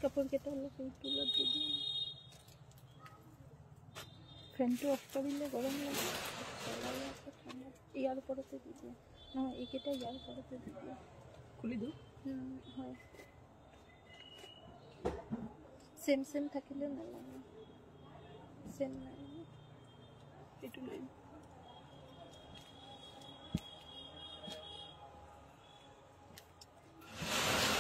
কাপোৰ কেইটা অলপ তুলত দি দিম ফেনটো অফ কৰিলে গৰম লাগে ইয়াৰ ওপৰতে দি দিয়ে নহয় এইকেইটা ইয়াৰ ওপৰতে দি দিয়ে খুলি দিওঁ হয় सेम सेम থাকিলে নালাগে सेम নাই এটু নাই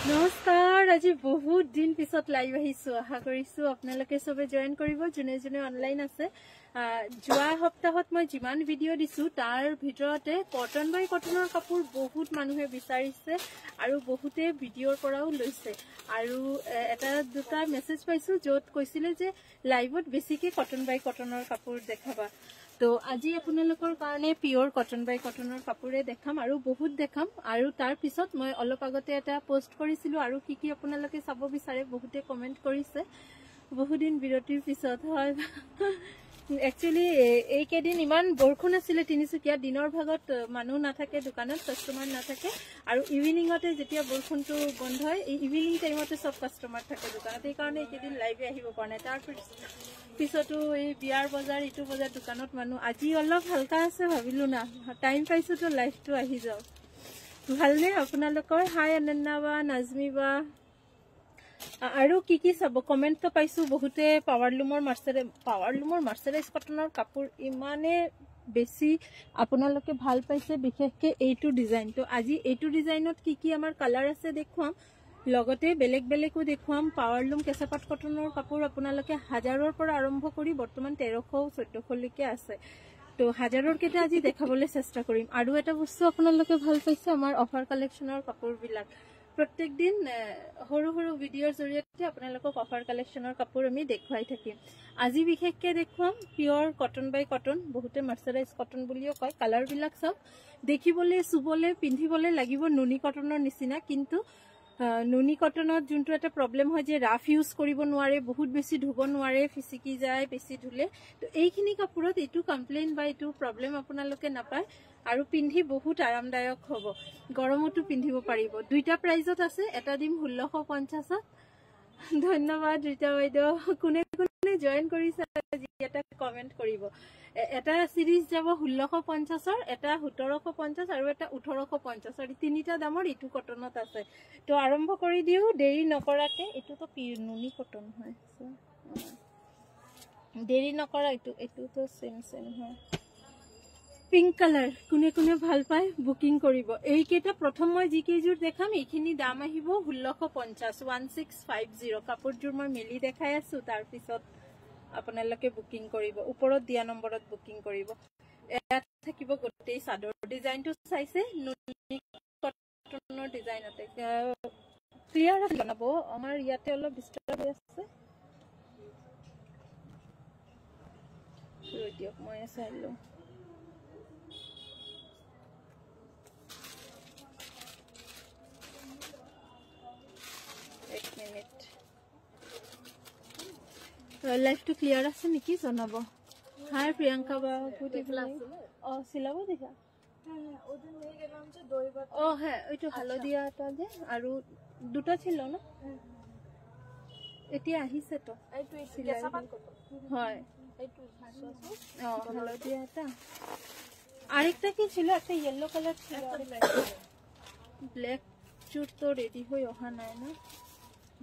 নমস্কাৰ আজি বহুত দিন পিছত লাইভ আহিছো আশা কৰিছো আপোনালোকে সবে জয়েন কৰিব জুনে জুনে অনলাইন আছে যোৱা সপ্তাহত মই যিমান ভিডিও দিছো তাৰ ভিতৰতে কটন বাই কটনৰ কাপোৰ বহুত মানুহে বিচাৰিছে আৰু বহুতে ভিডিওৰ পৰাও লৈছে আৰু এটা দুটা মেসেজ পাইছো যত কৈছিলে যে লাইভত বেছিকে কটন বাই কটনৰ কাপোৰ দেখাবা তো আজি আপোনালোকৰ কাৰণে পিওৰ কটন বাই কটনৰ কাপোৰে দেখাম আৰু বহুত দেখাম আৰু তাৰ পিছত মই অলপ আগতে এটা পোষ্ট কৰিছিলো আৰু কি কি আপোনালোকে চাব বিচাৰে বহুতে কমেন্ট কৰিছে বহুত দিন বিৰতিৰ পিছত হয় একচুয়ালি এই কেদিন ইমান বৰখুণ আছিল তিনিচুকীয়া দিনৰ ভাগত মানুহ নাথাকে দোকানত কাস্টমাৰ নাথাকে আৰু ইভিনিংতে যেতিয়া বৰখুণটো বন্ধ হয় এই ইভিনিং টাইমতে সব কাস্টমাৰ থাকে দোকানত এই কাৰণে এই কেদিন লাইভে আহিব পৰা নাই তাৰ পিছতো এই বিয়াৰ বজাৰ ইটো বজাৰ দোকানত মানুহ আজি অলপ হালকা আছে ভাবিলো না টাইম পাইছো তো লাইভটো আহি যাও ভালনে আপোনালোকৰ হাই অনন্যাবা নাজমিবা আৰু কি কি চাব কমেন্ট তো পাইছো বহুতে পাৱাৰলুমৰ মাৰ্চাৰাইজ কটনৰ কাপোৰ ইমানে বেছি আপোনালোকে ভাল পাইছে বিশেষকৈ এইটো ডিজাইন তো আজি এইটো ডিজাইনত কি কি আমাৰ কালাৰ আছে দেখুৱাম লগতে বেলেগ বেলেগও দেখুৱাম পাৱাৰলুম কেঁচাপাট কটনৰ কাপোৰ আপোনালোকে হাজাৰৰ পৰা আৰম্ভ কৰি বৰ্তমান 1300-1400 লৈকে আছে তো হাজাৰৰ কেটা আজি দেখাবলৈ চেষ্টা কৰিম আৰু এটা বস্তু আপোনালোকে ভাল পাইছে আমাৰ অফাৰ কালেকচনৰ কাপোৰবিলাক प्रत्येक दिन हरु हरु भिडिओर जरिए आपनालोকক অফাৰ কালেকশনৰ কাপোৰ আমি দেখুৱাই থাকিম আজি বিশেষকৈ দেখুৱাম পিওৰ কটন বাই কটন বহুতে মাৰ্চাৰাইজ কটন বুলিও কয় কালাৰ বিলাক সব দেখিবলৈ সুবলে পিন্ধিবলৈ লাগিব নুনি কটনৰ নিচিনা কিন্তু নুনি কটনত যোনটো এটা প্ৰবলেম হয় যে ৰাফ ইউজ কৰিব নোৱাৰে বহুত বেছি ধুব নোৱাৰে ফিসিকি যায় বেছি ধুলে তো এইখিনি কাপোৰত এটো কমপ্লেইন বা এটো প্ৰবলেম আপোনালোকে নাপায় আৰু পিন্ধি বহুত আৰামদায়ক হ'ব গৰমতো পিন্ধিব পাৰিব দুইটা প্ৰাইজত আছে এটা দিম 1650 ধন্যবাদ ৰীতা বাইদেউ কোনে কোনে জয়েন কৰিছে আজি এটা কমেন্ট কৰিব এটা সিৰিজ যাব 1650 এটা 1750 আৰু এটা 1850 আৰু তিনিটা দামৰ ইটো কটনত আছে তো আৰম্ভ কৰি দিও দেৰি নকৰাকে ইটো তো নুনি কটন হয় দেৰি নকৰা ইটো তো সেম হয় পিঙ্ক কালাৰ কোনে কোনে ভাল পায় বুকিং কৰিব এই কেটা প্ৰথম মই জি কেজুৰ দেখাম এইখিনি দাম আহিব 1650 1650 কাপোৰজুৰ মই মিলি দেখাই আছো তাৰ পিছত আপোনালোকে বুকিং কৰিব ওপৰত দিয়া নম্বৰত বুকিং কৰিব এত থাকিব গোটেই সাদৰ ডিজাইনটো চাইছে নুনি কটনৰ ডিজাইনতে ক্লিয়াৰ আছে বনাব আমাৰ ইয়াতে অলপ ডিস্টার্ব হৈ আছে দিয়ক মই চাইলো लाइफ तो क्लियर আছে নেকি জনাব হাই প্রিয়াঙ্কা বা গুড ইভিনিং ও সিলাবো দেখা হ্যাঁ ওদিন নিয়ে গেলাম যে দইবাত ও হ্যাঁ ওইটো হালদিয়াটা যে আৰু দুটা ছিল না এতিয়া আহিছে তো এইটো কেঁচাপাত হয় এইটো ও হালদিয়াটা আরেকটা কি ছিল একটা ইয়েলো কালার ছিল ব্ল্যাক চুট তো রেডি হই ওহা নাই না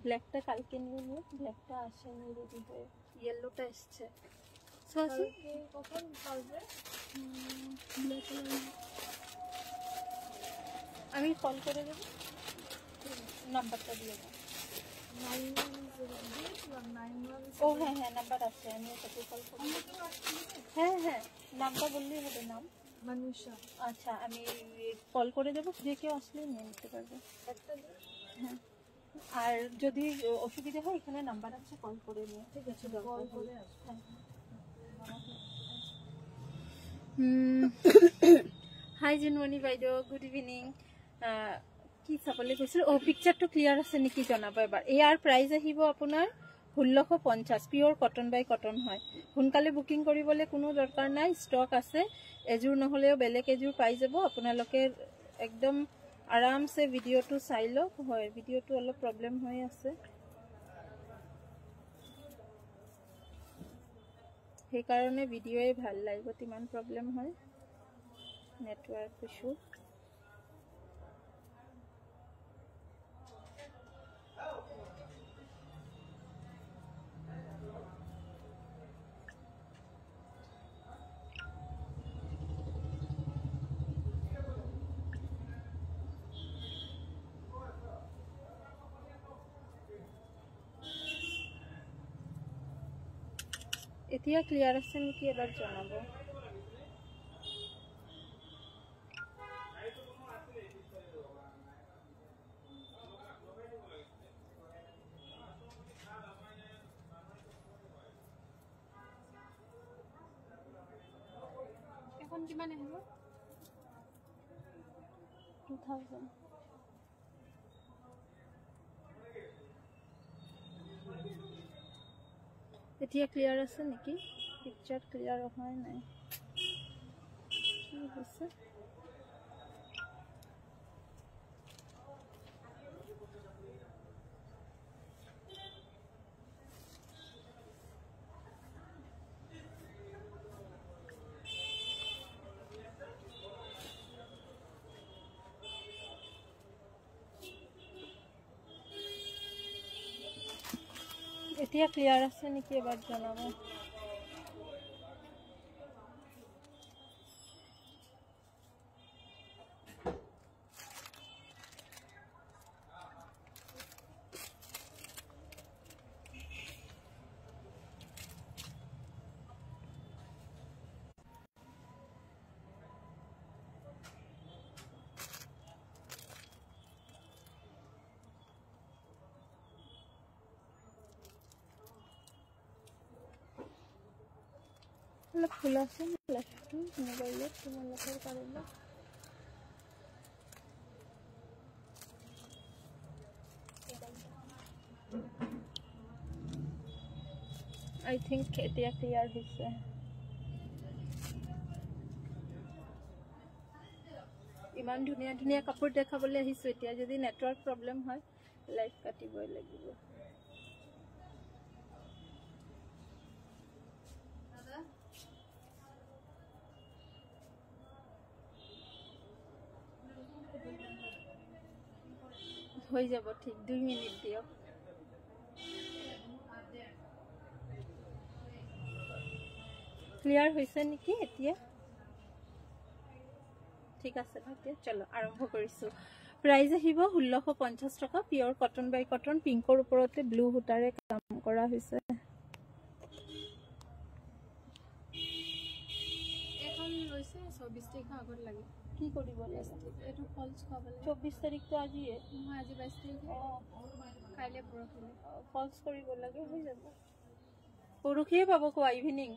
ব্ল্যাকটা কালকে নিয়ে ব্ল্যাকটা আসেনি রেডি হয়ে ইয়েলোটা এসছে সসি কখন পাবে আমি কল করে দেব নাম্বারটা দিয়ে দাও 91091 ও হ্যাঁ হ্যাঁ নাম্বার আছে আমি ওকে কল করব হ্যাঁ হ্যাঁ নামটা বললেই হবে নাম মনীষা আচ্ছা আমি কল করে দেব যে কেউ আসলে নিয়ে নিতে পারবে একটা হ্যাঁ আর যদি অসুবিধা হয় এখানে নাম্বার আছে কল করে নিও ঠিক আছে কল করে আসবে হাই জিনমণি বাইদেউ গুড ইভিনিং কি চাবলৈ কৈছিল ও পিকচাৰটো ক্লিয়াৰ আছে নেকি জনাব এবাৰ ইয়াৰ প্ৰাইস আহিব আপোনাৰ 1650 পিওৰ কটন বাই কটন হয় সোনকালে বুকিং কৰিবলৈ কোনো দৰকাৰ নাই ষ্টক আছে এজুৰ নহলেও বেলেগ এজুৰ পাই যাব আপোনালোকে একদম आराम से वीडियो तो चाइ लो হয় ভিডিওটো অলপ প্ৰবলেম হৈ আছে সেইকাৰণে ভিডিঅ'ই ভাল লাইভত ইমান প্ৰব্লেম হয় নেটৱৰ্ক ইছ্যু এতিয়া ক্লিয়াৰ আছে নেকি এবাৰ জনাব এখন কিমান আহিব 2000 এতিয়া ক্লিয়াৰ আছে নেকি পিকচাৰ ক্লিয়াৰ হয় নাই কি হৈছে এতিয়া ক্লিয়াৰ আছে নেকি এবাৰ জনাব ফুল আছে লাইফটো মোবাইলত তোমালোকৰ কাৰণে I think এতিয়া ক্লিয়াৰ হৈছে ইমান ধুনীয়া ধুনীয়া কাপোৰ দেখাবলৈ আহিছো এতিয়া যদি নেটৱৰ্ক প্ৰব্লেম হয় লাইভ কাটিবই লাগিব হৈ যাব ঠিক 2 মিনিট দিয়ক ক্লিয়াৰ হৈছে নেকি এতিয়া ঠিক আছে ভাইয়া চলো আৰম্ভ কৰিছো প্ৰাইস আহিব 1650 টকা পিওৰ কটন বাই কটন পিঙ্কৰ ওপৰতে ব্লু হুটাৰে কাম কৰা হৈছে এখন লৈছে 24 তাৰিখ আগত লাগে কি কৰিব লাগে এটো ফলস খাবলে 24 তাৰিখ তো আজি নহয় আজি 22 তাৰিখ কাইলে পৰখিলে ফলস কৰিব লাগে হৈ যাব পৰখিয়ে পাব কো ইভিনিং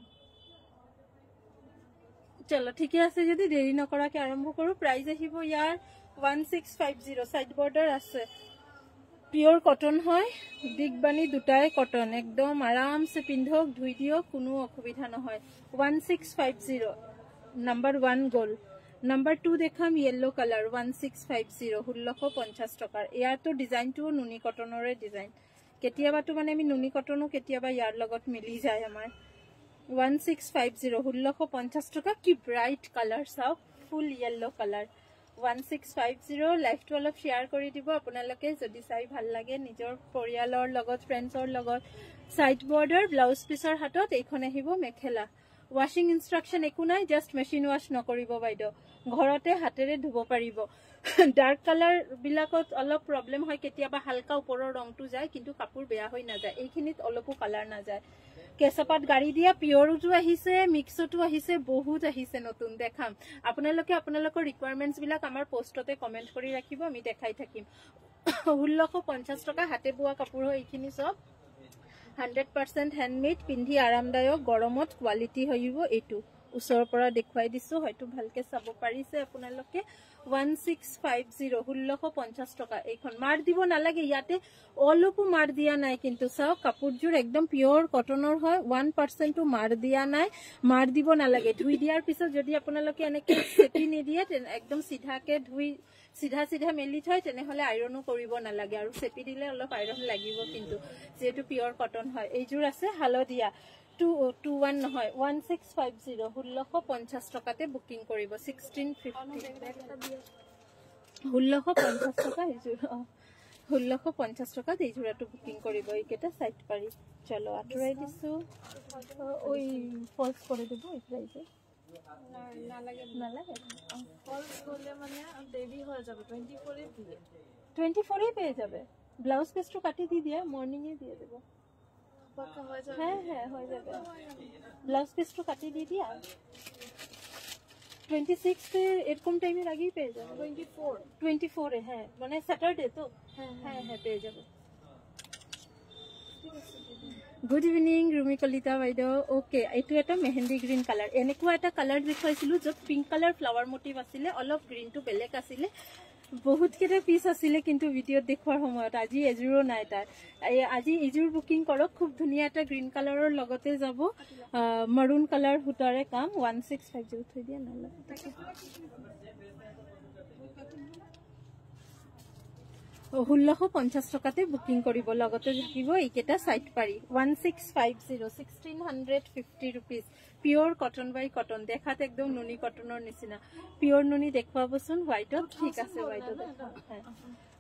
চলো ঠিকই আছে যদি দেৰি নকৰাকে আৰম্ভ কৰো প্ৰাইস আহিব ইয়াৰ 1650 সাইড বর্ডার আছে পিওর কটন হয় দিগবানি দুটাই কটন একদম আরাম সে পিন্ধক ধুই দিও কোনো অসুবিধা নহয় 1650 নাম্বার 1 গোল নাম্বার 2 দেখাম ইয়েলো কালার 1650 1650 টাকার ইয়ার তো ডিজাইনটো নুনি কটনৰে ডিজাইন কেতিয়াবা তো মানে আমি নুনি কটনো কেতিয়াবা ইয়াৰ লগত মিলি যায় আমাৰ 1650 1650 টাকা কি ব্ৰাইট কালাৰ চাও ফুল ইয়েলো কালাৰ 1650 লাইভ টু অলপ শেয়াৰ কৰি দিব আপোনালোকে যদি চাই ভাল লাগে নিজৰ পৰিয়ালৰ লগত ফ্ৰেন্ডছৰ লগত সাইড বৰ্ডাৰ ব্লাউজ পিছৰ হাতত এইখন আহিব মেখেলা ওয়াশিং ইনস্ট্ৰাকশন একো নাই জাস্ট মেশিন ওয়াশ নকৰিব বাইদেউ ঘৰতে হাতেৰে ধুব পাৰিব ডাৰ্ক কালাৰ বিলাকত অলপ প্ৰবলেম হয় কেতিয়াবা হালকা ওপৰৰ ৰংটো যায় কিন্তু কাপোৰ বেয়া হৈ না যায় এইখিনিত অলপো কালাৰ না যায় কেসাপাত গাড়ি দিয়া পিওৰটো আহিছে মিক্সটো আহিছে বহুত আহিছে নতুন দেখাম আপোনালোকে আপোনালোকৰ ৰিকোয়াৰমেন্টস বিলাক আমাৰ পোষ্টতে কমেন্ট কৰি ৰাখিব আমি দেখাই থাকিম 1650 টাকা হাতে বুৱা কাপোৰ হয় এইখিনি সব 100% হ্যান্ডমেড পিন্ধি আৰামদায়ক গৰমত কোৱালিটি হইব এটু উছৰ পৰা দেখুৱাই দিছো হয়তো ভালকে চাব পাৰিছে আপোনালোকে 1650 1650 টাকা এইখন মাৰ দিব নালাগে ইয়াতে অলপো মাৰ দিয়া নাই কিন্তু চাও কাপোৰজোৰ একদম পিওৰ কটনৰ হয় 1% টো মাৰ দিয়া নাই মাৰ দিব নালাগে ধুই দিয়াৰ পিছত যদি আপোনালোকে এনেকে সেটি নিদিয়ে একদম সিধাকে ধুই সিধা সিধা মেলি থয় তেনেহলে আইৰনো কৰিব নালাগে আৰু সেপি দিলে অলপ আইৰন লাগিব কিন্তু যেটো পিওৰ কটন হয় এইজোৰ আছে হালদিয়া 1621 নহয় 1650 1650 টকাতে বুকিং কৰিব 1650 1650 টকা এইযোৰ 1650 টকাত এই জোড়াটো বুকিং কৰিব এইকেটা সাইড পাৰি চলো আতৰাই দিছো ওই ফলস করে দেব এই প্রাইসে না লাগে ফলস করলে মানে দেরি হয়ে যাবে 24 এ দিয়ে 24 এ পেয়ে যাবে ব্লাউজ পিসটো কাটি দিয়ে মর্নিং এ দিয়ে দেব পাকা হয়ে যাবে হ্যাঁ হয়ে যাবে ব্লাউজ পিসটো কাটি দিয়া 26 তে এরকম টাইমের আগেই পেয়ে যাবে 24 এ হ্যাঁ মানে স্যাটারডে তো হ্যাঁ পেয়ে যাবে গুড ইভিনিং রুমি কলিতা বাইদেউ ওকে এইটো এটা মেহেন্দি গ্ৰীণ কালাৰ এনেকুৱা এটা কালাৰ দেখাইছিলো যত পিংক কালাৰ ফ্লাৱাৰ মোটিভ আছিলে অলপ গ্ৰীণটো বেলেগ আছিলে বহুত কেটা পিস আছিলে কিন্তু ভিডিওত দেখুৱাৰ সময়ত আজি এজুৰো নাই তাৰ আজি এজুৰ বুকিং কৰক খুব ধুনিয়া এটা গ্ৰীণ কালাৰৰ লগতে যাব মৰুন কালাৰ হুটাৰে কাম 1650 থৈ দিয়া নালা 1650 টকাতে বুকিং কৰিব লগতে থাকিব এইকেটা সাইড পাৰি 1650 1650 रुपीस পিওৰ কটন বাই কটন দেখাত একদম নুনি কটনৰ নিচিনা পিওৰ নুনি দেখুৱাবচোন হোয়াইটত ঠিক আছে হোয়াইটত হ্যাঁ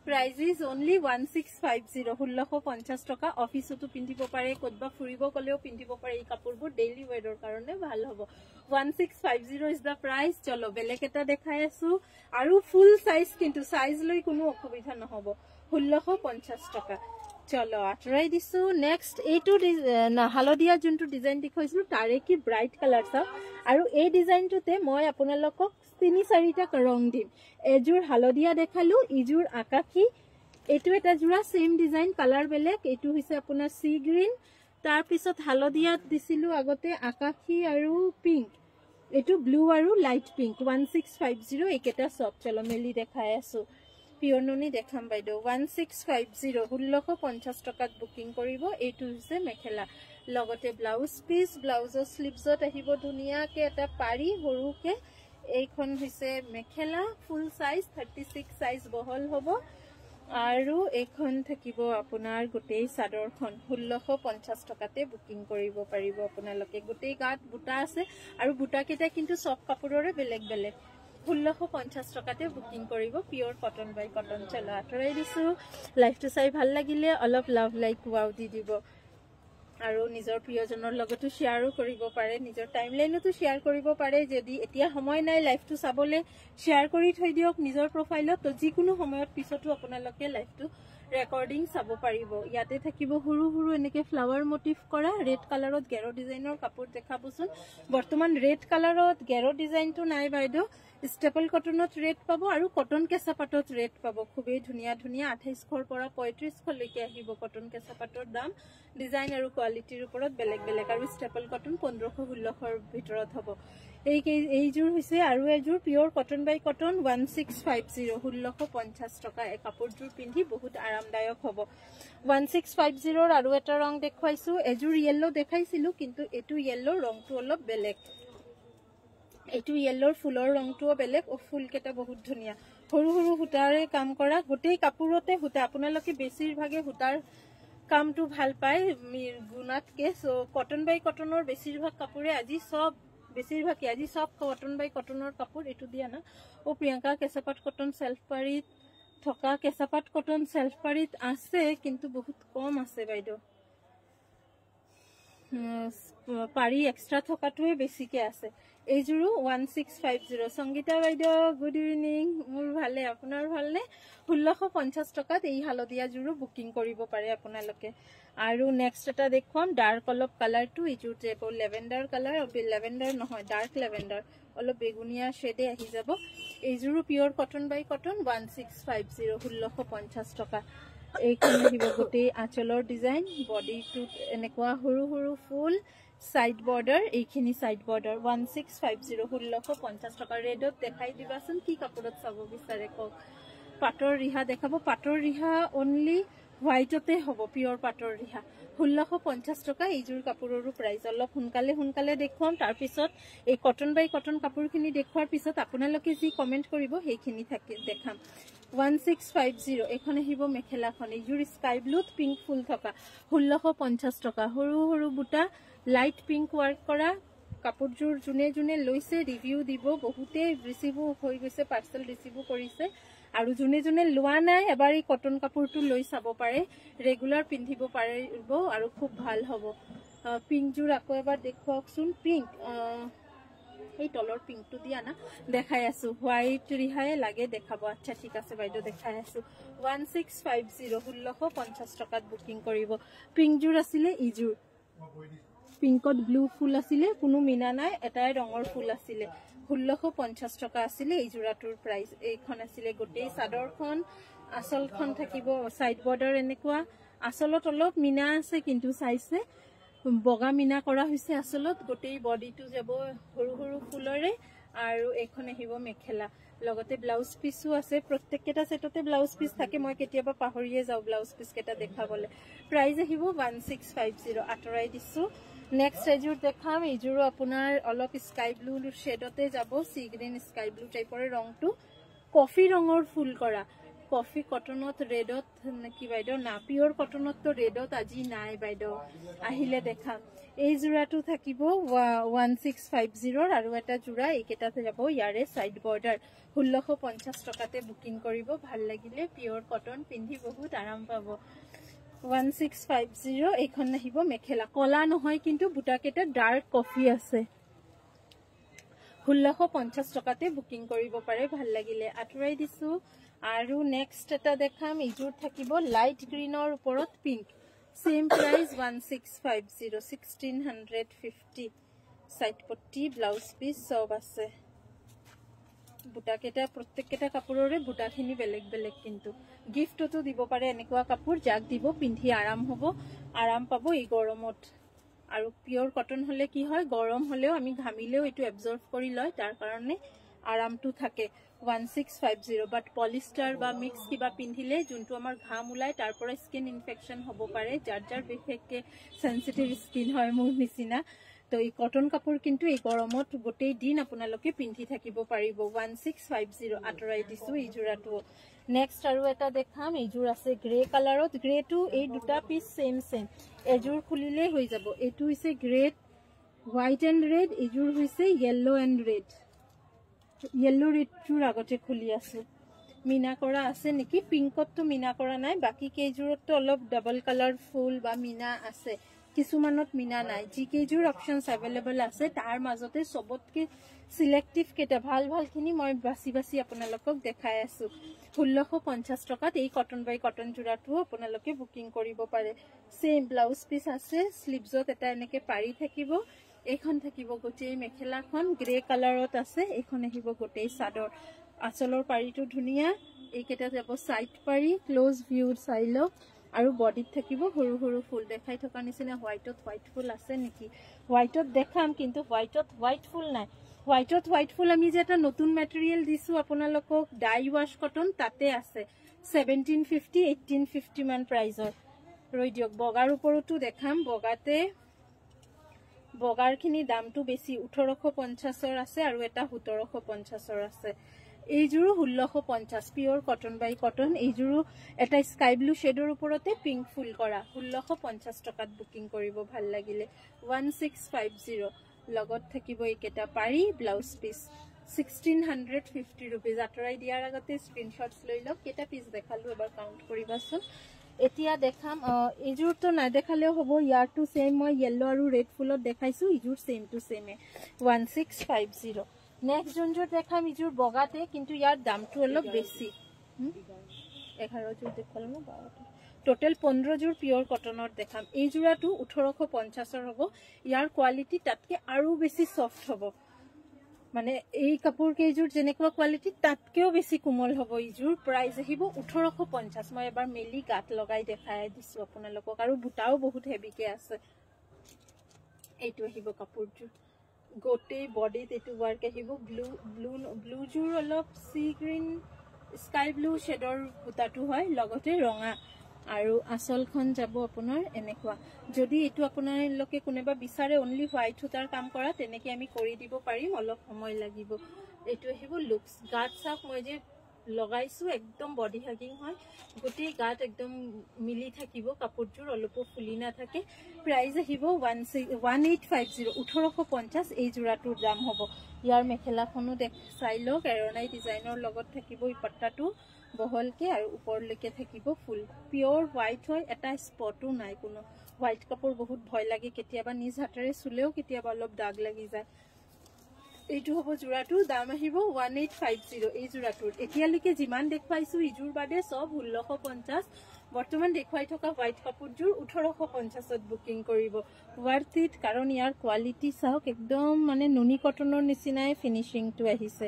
प्राइस इज ओनली 1650 1650 टका ऑफिसतो पिंधिब पारे कोदबा फुरिब गलेও पिंधिब पारे এই কাপড়বোৰ ডেইলি ওয়্যাৰৰ কাৰণে ভাল হ'ব 1650 ইজ দা প্ৰাইস চলো বেলেগ এটা দেখাই আছো আৰু ফুল সাইজ কিন্তু সাইজ লৈ কোনো অসুবিধা নহব 1650 টকা চলো আতৰাই দিছো নেক্সট এইটো না হালদিয়া যোনটো ডিজাইন দেখাইছিলো তাৰে কি ব্ৰাইট কালাৰ চাও আৰু এই ডিজাইনটোতে মই আপোনালোকক 3-4টা ৰং দিম এজুৰ হালদিয়া দেখালো ইজুৰ আকাশী এটো এটা জোড়া সেম ডিজাইন কালাৰ বেলেগ এটো হৈছে আপোনাৰ সি গ্ৰীন তাৰ পিছত হালদিয়া দিছিলো আগতে আকাশী আৰু পিংক এটো ব্লু আৰু লাইট পিংক 1650 একেটা সব চলো মেলি দেখাই আছো পিওৰ নুনি দেখাম বাইদেউ 1650 1650 টকাত বুকিং কৰিব এইটো হৈছে মেখেলা লগতে ব্লাউজ পিস ব্লাউজৰ স্লিভছত আহিব ধুনিয়াকে এটা পাৰি হৰুকে এইখন হৈছে মেখেলা ফুল সাইজ 36 সাইজ বহল হ'ব আৰু এইখন থাকিব আপোনাৰ গোটেই চাদৰখন 1650 টকাতে বুকিং কৰিব পাৰিব আপোনালোকে গোটেই গাত বুটা আছে আৰু বুটা কেটা কিন্তু সব কাপোৰৰে বেলেগ বেলেগ 1650 টকাতে বুকিং কৰিব পিওৰ কটন বাই কটন চলো আতৰাই দিছো লাইভটো চাই ভাল লাগিলে অলপ লাভ লাইক ওয়াও দি দিব আৰু নিজৰ প্ৰিয়জনৰ লগতো শেয়াৰো কৰিব পাৰে নিজৰ টাইমলাইনতো শেয়াৰ কৰিব পাৰে যদি এতিয়া সময় নাই লাইভটো চাবলে শেয়াৰ কৰি থৈ দিওক নিজৰ প্ৰফাইলত তো যিকোনো সময়ত পিছতো আপোনালোকে লাইভটো ৰেকৰ্ডিং চাব পাৰিব ইয়াতে থাকিব হুৰু হুৰু এনেকে ফ্লাৱাৰ মোটিভ কৰা ৰেড কালাৰত গেৰো ডিজাইনৰ কাপোৰ দেখাবচোন বৰ্তমান ৰেড কালাৰত গেৰো ডিজাইনটো নাই বাইদেউ স্টেপল কটনত ৰেড পাব আৰু কটন কেঁচা পাটত ৰেড পাব খুবেই ধুনিয়া ধুনিয়া 2800 পৰা 3500 লৈকে আহিব কটন কেঁচা পাটৰ দাম ডিজাইন আৰু কোৱালিটিৰ ওপৰত বেলেগ বেলেগ আৰু স্টেপল কটন 1500-1600 ভিতৰত হ'ব এই জোৰ হৈছে আৰু এজোৰ পিওৰ কটন বাই কটন 1650 1650 টকা এই কাপোৰজোৰ পিন্ধি বহুত আৰামদায়ক হ'ব 1650 ৰ আৰু এটা ৰং দেখুৱাইছো এজোৰ ইয়েলো দেখাইছিলো কিন্তু এটো ইয়েলো ৰংটো অলপ বেলেগ এটো ইয়েলোৰ ফুলৰ ৰংটো বেলেগ ও ফুল কেটা বহুত ধুনিয়া সৰু সৰু হুটাৰে কাম কৰা গোটেই কাপোৰতে হুটা আপোনালোকে বেছিৰভাগে হুটাৰ কামটো ভাল পায় গুণাতকে সো কটন বাই কটনৰ বেছিৰভাগ কাপোৰে আজি সব বেছিৰভাগ আজি সব কটন বাই কটনৰ কাপোৰ এটো দিয়া না ও প্ৰিয়ংকা কেঁচাপাট কটন সেলফ পাৰিত থকা কেঁচাপাট কটন সেলফ পাৰিত আছে কিন্তু বহুত কম আছে বাইদেউ পাৰি এক্সট্ৰা থকাটোৱে বেছিকে আছে এইজুৰু 1650 সংগীতা বাইদেউ গুড ইভিনিং মোৰ ভালে আপোনাৰ ভালনে 1650 টকাত এই হালদিয়া জুৰু বুকিং কৰিব পাৰে আপোনালোকে আৰু নেক্সট এটা দেখুৱাম ডাৰ্ক অলপ কালাৰটো এইজুৰ টেপ লেভেন্ডাৰ কালাৰ লেভেন্ডাৰ নহয় ডাৰ্ক লেভেন্ডাৰ অলপ বেগুনিয়া শেডে আহি যাব এইজুৰু পিওৰ কটন বাই কটন 1650 1650 টকা এইখন আহিব গোটেই আঁচলৰ ডিজাইন বডিটো এনেকুৱা সৰু সৰু ফুল সাইড বৰ্ডাৰ এইখিনি সাইড বৰ্ডাৰ 1650 1650 টাকা ৰেডত দেখাই দিবাচোন কি কাপড়ত চাব বিচাৰে কক পাটৰ ৰিহা দেখাব পাটৰ ৰিহা অনলি হোয়াইটতে হ'ব পিওৰ পাটৰ ৰিহা 1650 টাকা এইজুৰ কাপোৰৰো প্ৰাইস অলপ সোনকালে দেখুৱাম তাৰ পিছত এই কটন বাই কটন কাপোৰখিনি দেখুৱাৰ পিছত আপোনালোকে যি কমেন্ট কৰিব সেইখিনি থাকি দেখাম 1650 এখন আহিব মেখেলাখন এইযোৰ স্কাই ব্লুত পিংক ফুল থকা 1650 টকা সৰু সৰু বুটা লাইট পিংক ওয়াৰ্ক কৰা কাপোৰযোৰ জুনে জুনে লৈছে ৰিভিউ দিব বহুতে ৰিসিভ হৈ গৈছে পাৰ্সেল ৰিসিভ কৰিছে আৰু জুনে জুনে লোৱা নাই এবাৰ এই কটন কাপোৰটো লৈ চাব পাৰে ৰেগুলাৰ পিন্ধিব পাৰিব আৰু খুব ভাল হ'ব পিংক জোৰ আকৌ এবাৰ দেখুৱাকচোন পিংক এই তলৰ পিংকটো দিয়া না দেখাই আছো হোয়াইট ৰিহাই লাগে দেখাব আচ্ছা ঠিক আছে বাইদেউ দেখাই আছো 1650 1650 টকাত বুকিং কৰিব পিংক জোৰ আছিলে ইজোৰ পিংকত ব্লু ফুল আছিলে কোনো মিনা নাই এটাই ৰঙৰ ফুল আছিলে 1650 টকা আছিলে এই জোৰাটোৰ প্ৰাইস এইখন আছিলে গোটেই চাদৰখন আসলখন থাকিব সাইড বৰ্ডাৰ এনেকুৱা আসলত অলপ মিনা আছে কিন্তু চাইছে বগা মিনা কৰা হৈছে আসলত গোটেই বডিটো যাব সৰু সৰু ফুলৰে আৰু এখন আহিব মেখেলা লগতে ব্লাউজ পিসও আছে প্ৰত্যেকটা সেটতে ব্লাউজ পিস থাকে মই কেতিয়াবা পাহৰিয়ে যাও ব্লাউজ পিস কেটা দেখাবলে প্ৰাইস আহিব 1650 আতৰাই দিছো নেক্সট এজুৰ দেখাম এজুৰ আপোনাৰ অলপ স্কাই ব্লু শেডতে যাব সি গ্ৰীন স্কাই ব্লু টাইপৰ ৰংটো কফি ৰঙৰ ফুল কৰা কফি কটনত ৰেডত কি বাইদেউ না পিওৰ কটনত তো ৰেডত আজি নাই বাইদেউ আহিলে দেখাম এই জোৰাটো থাকিব 1650 আৰু এটা জোৰা এইকেটাতে যাব ইয়াৰে সাইড বৰ্ডাৰ 1650 টকাতে বুকিং কৰিব ভাল লাগিলে পিওৰ কটন পিন্ধি বহুত আৰাম পাব 1650 এইখন আহিব মেখেলা কলা নহয় কিন্তু বুটাকেটা ডাৰ্ক কফি আছে 1650 টকাতে বুকিং কৰিব পাৰে ভাল লাগিলে আতৰাই দিছো আৰু নেক্সট এটা দেখাম ইজুৰ থাকিব লাইট গ্ৰীনৰ ওপৰত পিংক সেম প্ৰাইস 1650 1650 সাইড পট্টি ব্লাউজ পিস সব আছে বুটাকেটা প্ৰত্যেকটা কাপোৰৰে বুটাখিনি বেলেগ বেলেগ কিন্তু গিফটটো দিব পাৰে এনেকুৱা কাপোৰ যাক দিব পিন্ধি আৰাম হ'ব আৰাম পাব এই গৰমত আৰু পিওৰ কটন হলে কি হয় গৰম হলেও আমি ঘামিলেও এটো এবজৰ্ব কৰি লয় তাৰ কাৰণে আৰামটো থাকে 1650 বাট পলিস্টাৰ বা মিক্স কিবা পিন্ধিলে যোনটো আমাৰ ঘাম উলাই তাৰ পৰা স্কিন ইনফেকশন হ'ব পাৰে যাৰ যাৰ বিশেষকে সেনসিটিভ স্কিন হয় মোৰ নিচিনা তো এই কটন কাপোৰ কিন্তু এই গৰমত গোটেই দিন আপোনালোকে পিন্ধি থাকিব পাৰিব 1650 আতৰাই দিছো এই জোৰাটো নেক্সট আৰু এটা দেখাম এইজোৰ আছে গ্ৰে কালাৰত গ্ৰেটো এই দুটা পিস সেম সেম এজোৰ খুলিলে হৈ যাব এটো হৈছে গ্ৰে হোয়াইট এন্ড ৰেড এজোৰ হৈছে yellow and red yellow red জোৰ আগতে খুলি আছে মিনা কৰা আছে নেকি পিংকত তো মিনা কৰা নাই বাকি কেজোৰত তো অলপ ডাবল কালাৰ ফুল বা মিনা আছে কিছুমানত মিনা নাই জি কেজোৰ অপশনস अवेलेबल আছে তাৰ মাজতে সবতকে সিলেক্টিভ কেটা ভাল ভাল খিনি মই বাছি বাছি আপোনালোকক দেখাই আছো 1650 টকাত এই কটন বাই কটন জোৰাটো আপোনালোকে বুকিং কৰিব পাৰে সেম ব্লাউজ পিস আছে স্লিভছত এটা এনেকে পাৰি থাকিব এখন থাকিব গোটেই মেখেলাখন গ্ৰে কালাৰত আছে এখন আহিব গোটেই সাদৰ আচলৰ পাৰিটো ধুনিয়া এইকেটা যাব সাইড পাৰি ক্লোজ ভিউ চাইলো আৰু বডিত থাকিব সৰু সৰু ফুল দেখাই থকা নিচিনা হোয়াইটত হোয়াইট ফুল আছে নেকি হোয়াইটত দেখাম কিন্তু হোয়াইটত হোয়াইট ফুল নাই হোয়াইটত হোয়াইট ফুল আমি যে এটা নতুন ম্যাটেৰিয়েল দিছো আপোনালোকক ডাই ওয়াশ কটন তাতে আছে 1750 1850 মান প্ৰাইজৰ ৰৈ দিওক বগাৰ ওপৰতো দেখাম বগাতে বগাৰ খিনি দামটো বেছি 1850 ৰ আছে আৰু এটা 1750 ৰ আছে এইজুৰু 1650 পিওৰ কটন বাই কটন এইজুৰু এটা স্কাই ব্লু শেডৰ ওপৰতে পিংক ফুল কৰা 1650 টকাত বুকিং কৰিব ভাল লাগিলে 1650 লগত থাকিব এইকেটা পাৰি ব্লাউজ পিস 1650 रुपीस আতৰাই দিয়াৰ আগতে স্ক্ৰিনশটস লৈ লওক কেটা পিস দেখালো এবাৰ কাউন্ট কৰিবাচোন এতিয়া দেখাম এইজুৰ তো না দেখালেও হ'ব ইয়াৰ টু সেম মই ইয়েলো আৰু ৰেড ফুলত দেখাইছো ইজুৰ সেম টু সেমে 1650 নেক্সট জোনজোৰ দেখাম ইজুৰ বগাতে কিন্তু ইয়াৰ দামটো অলপ বেছি 11 জোৰ দেখালো ন 12 টোটাল 15 জোৰ পিওৰ কটনৰ দেখাম এই জোৰাটো 1850 ৰ হ'ব ইয়াৰ কোৱালিটি তাতকে আৰু বেছি সফট হ'ব মানে এই কাপোৰ কেজুৰ যেনেকুৱা কোৱালিটি তাতকেও বেছি কোমল হ'ব ইজুৰ প্ৰাইস আহিব 1850 মই এবাৰ মেলি গাত লগাই দেখাই দিছো আপোনালোকক আৰু বুটাও বহুত হেভিকে আছে এইটো আহিব কাপোৰজোৰ গোটেই বডিত এটো ওয়াৰ্ক আহিব ব্লু জোৰ অলপ সি গ্ৰীন স্কাই ব্লু শেডৰ বুটাটো হয় লগতে ৰঙা আৰু আসলখন যাব আপোনাৰ এনেকুৱা যদি এটো আপোনালোকে কোনেবা বিচাৰে অনলি হোয়াইট সুতাৰ কাম কৰা তেনেকে আমি কৰি দিব পাৰিম অলপ সময় লাগিব এটো আহিব লুকস গাত সাক মই যে লগাইছো একদম বডি হাগিং হয় গোটেই গাত একদম মিলি থাকিব কাপোৰযোৰ অলপো ফুলি না থাকে প্ৰাইস আহিব 1850 1850 এই জোৰাটোৰ দাম হ'ব ইয়াৰ মেখেলাখনো চাই লওক এৰনাই ডিজাইনৰ লগত থাকিব এই পট্টাটো বহলকে আৰু ওপৰলৈকে থাকিব ফুল পিওৰ হোৱাইট হয় এটা স্পটও নাই কোনো হোৱাইট কাপোৰ বহুত ভয় লাগে কেতিয়াবা নিজ হাতেৰে চুলেও কেতিয়াবা অলপ দাগ লাগি যায় এইটো হ'ব জোৰাটো দাম আহিব 1850 এই জোৰাটোৰ এতিয়ালৈকে যিমান দেখুৱাইছো ইজোৰ বাদে সব 1650 বৰ্তমান দেখুৱাই থকা হোৱাইট কাপোৰযোৰ 1850ত বুকিং কৰিব ওয়াৰ্থ ইট কাৰণ ইয়াৰ কোৱালিটি চাওক একদম মানে নুনি কটনৰ নিচিনাই ফিনিশিংটো আহিছে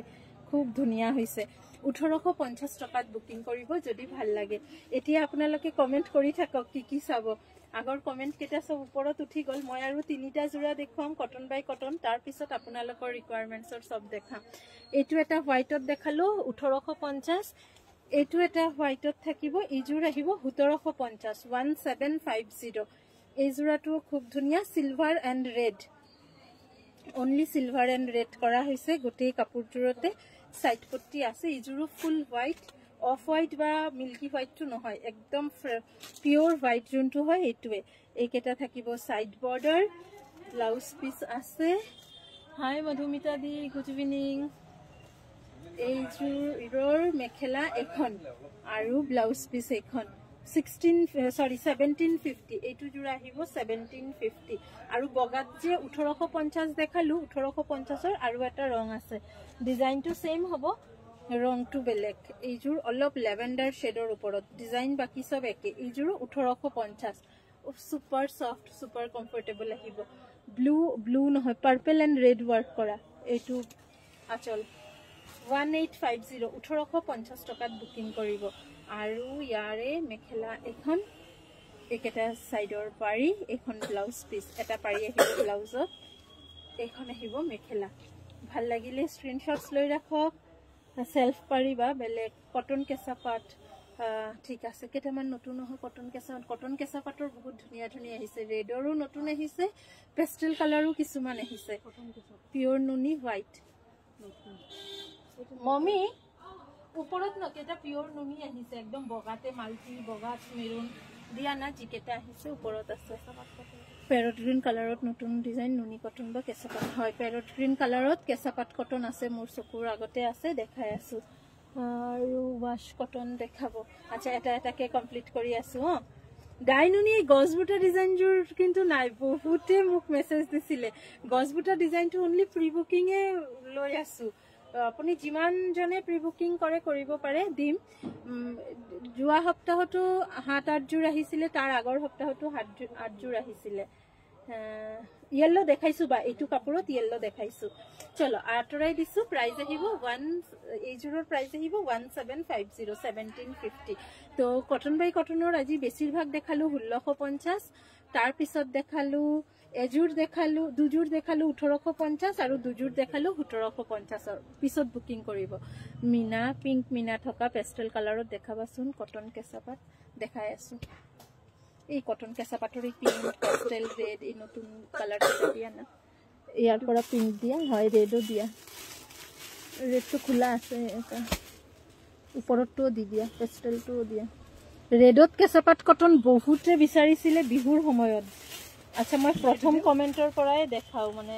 খুব ধুনিয়া হৈছে 1850 টকাত বুকিং কৰিব যদি ভাল লাগে এতিয়া আপোনালোকে কমেন্ট কৰি থাকক কি চাব আগৰ কমেন্ট কেটা সব ওপৰত উঠি গল মই আৰু তিনিটা জোৰা দেখুৱাম কটন বাই কটন তাৰ পিছত আপোনালোকৰ ৰিকোয়াৰমেন্টছৰ সব দেখাম এইটো এটা হোৱাইটত দেখালো 1850 এইটো এটা হোৱাইটত থাকিব ইজোৰ আহিব 1750 1750 এই জোৰাটো খুব ধুনিয়া silver and red only silver and red কৰা হৈছে গোটেই কাপোৰজোৰতে সাইড পট্টি আছে ইজোৰো ফুল হোৱাইট অফ হোৱাইট বা মিল্কি হোৱাইটটো নহয় একদম পিওৰ হোৱাইট যোনটো হয় এইটোৱে এইকেটা থাকিব সাইড বৰ্ডাৰ ব্লাউজ পিস আছে হাই মধুমিতা দি গুড ইভিনিং এইজোৰৰ মেখেলা এখন আৰু ব্লাউজ পিস এখন 1750 এইটো জোৰা আহিব 1750 আৰু বগাত যে 1850 দেখালো 1850ৰ আৰু এটা ৰং আছে ডিজাইনটো সেম হ'ব ৰংটো বেলেগ এইজোৰ অলপ লেভেন্ডাৰ শেডৰ ওপৰত ডিজাইন বাকি সব একে এইজোৰ 1850 সুপাৰ সফট সুপাৰ কমফৰ্টেবল আহিব ব্লু নহয় পাৰ্পল এন্ড ৰেড ওয়াৰ্ক কৰা এইটো আচল 1850 1850 টকাত বুকিং কৰিব আৰু ইয়াৰে মেখেলা এখন একেটা সাইডৰ পাৰি এখন ব্লাউজ পিস এটা পাৰি আহিব ব্লাউজত এখন আহিব মেখেলা ভাল লাগিলে স্ক্ৰিনশটস লৈ ৰাখক সেলফ পাৰিবা বেলেগ কটন কেঁচা পাট ঠিক আছে কেটামান নতুন হয় কটন কেঁচা পাটৰ বহুত ধুনিয়া ধুনিয়া আহিছে ৰেডৰো নতুন আহিছে পেস্টেল কালাৰো কিছুমান আহিছে পিওৰ নুনি হোৱাইট মমি ওপৰত নকেটা পিওৰ নুনি আহিছে একদম বগাতে মাল্টি বগাত মেৰুন দিয়া না জিকেটা আহিছে ওপৰত আছে প্যারট গ্রিন কালারত নতুন ডিজাইন নুনি কটন বা কেঁচা পাট হয় প্যারট গ্রিন কালারত কেঁচা পাট কটন আছে মোর চকুৰ আগতে আছে দেখাই আছো আৰু ওয়াশ কটন দেখাব আচ্ছা এটা এটাকে কমপ্লিট কৰি আছো ডাইনুনি গছবুটা ডিজাইনজোৰ কিন্তু নাই বহুতে মোক মেসেজ দিছিলে গছবুটা ডিজাইনটো অনলি প্ৰি বুকিং এ লৈ আছো আপুনি যিমান জনে প্ৰি বুকিং কৰে কৰিব পাৰে দিম যোৱা সপ্তাহটো 7-8 জোৰ আহিছিলে তাৰ আগৰ সপ্তাহটো 8 জোৰ আহিছিলে येलो দেখাইছো বা এইটো কাপোৰত येलो দেখাইছো চলো আতৰাই দিছো প্ৰাইস আহিব 1 এই জোৰৰ প্ৰাইস আহিব 1750 1750 তো কটন বাই কটনৰ আজি বেছিভাগ দেখালো 1650 তাৰ পিছত দেখালো এজোৰ দেখালো দুজোৰ দেখালো 1850 আৰু দুজোৰ দেখালো 1750 পিছত বুকিং কৰিব মিনা পিঙ্ক মিনা থকা পেস্টেল কালাৰত দেখাবাচোন কটন কেঁচাপাত দেখাই আছো এই কটন কেঁচাপাতৰ এই পিঙ্ক পেস্টেল ৰেড এই নতুন কালাৰ দিয়া না ইয়াৰ পৰা পিঙ্ক দিয়া হয় ৰেডও দিয়া ৰেডটো খোলা আছে এটা ওপৰতো দি দিয়া পেস্টেলটো দিয়া ৰেডত কেঁচাপাত কটন বহুতে বিচাৰিছিলে বিহুৰ সময়ত আচ্ছা মই প্ৰথম কমেন্টৰ পৰাই দেখাও মানে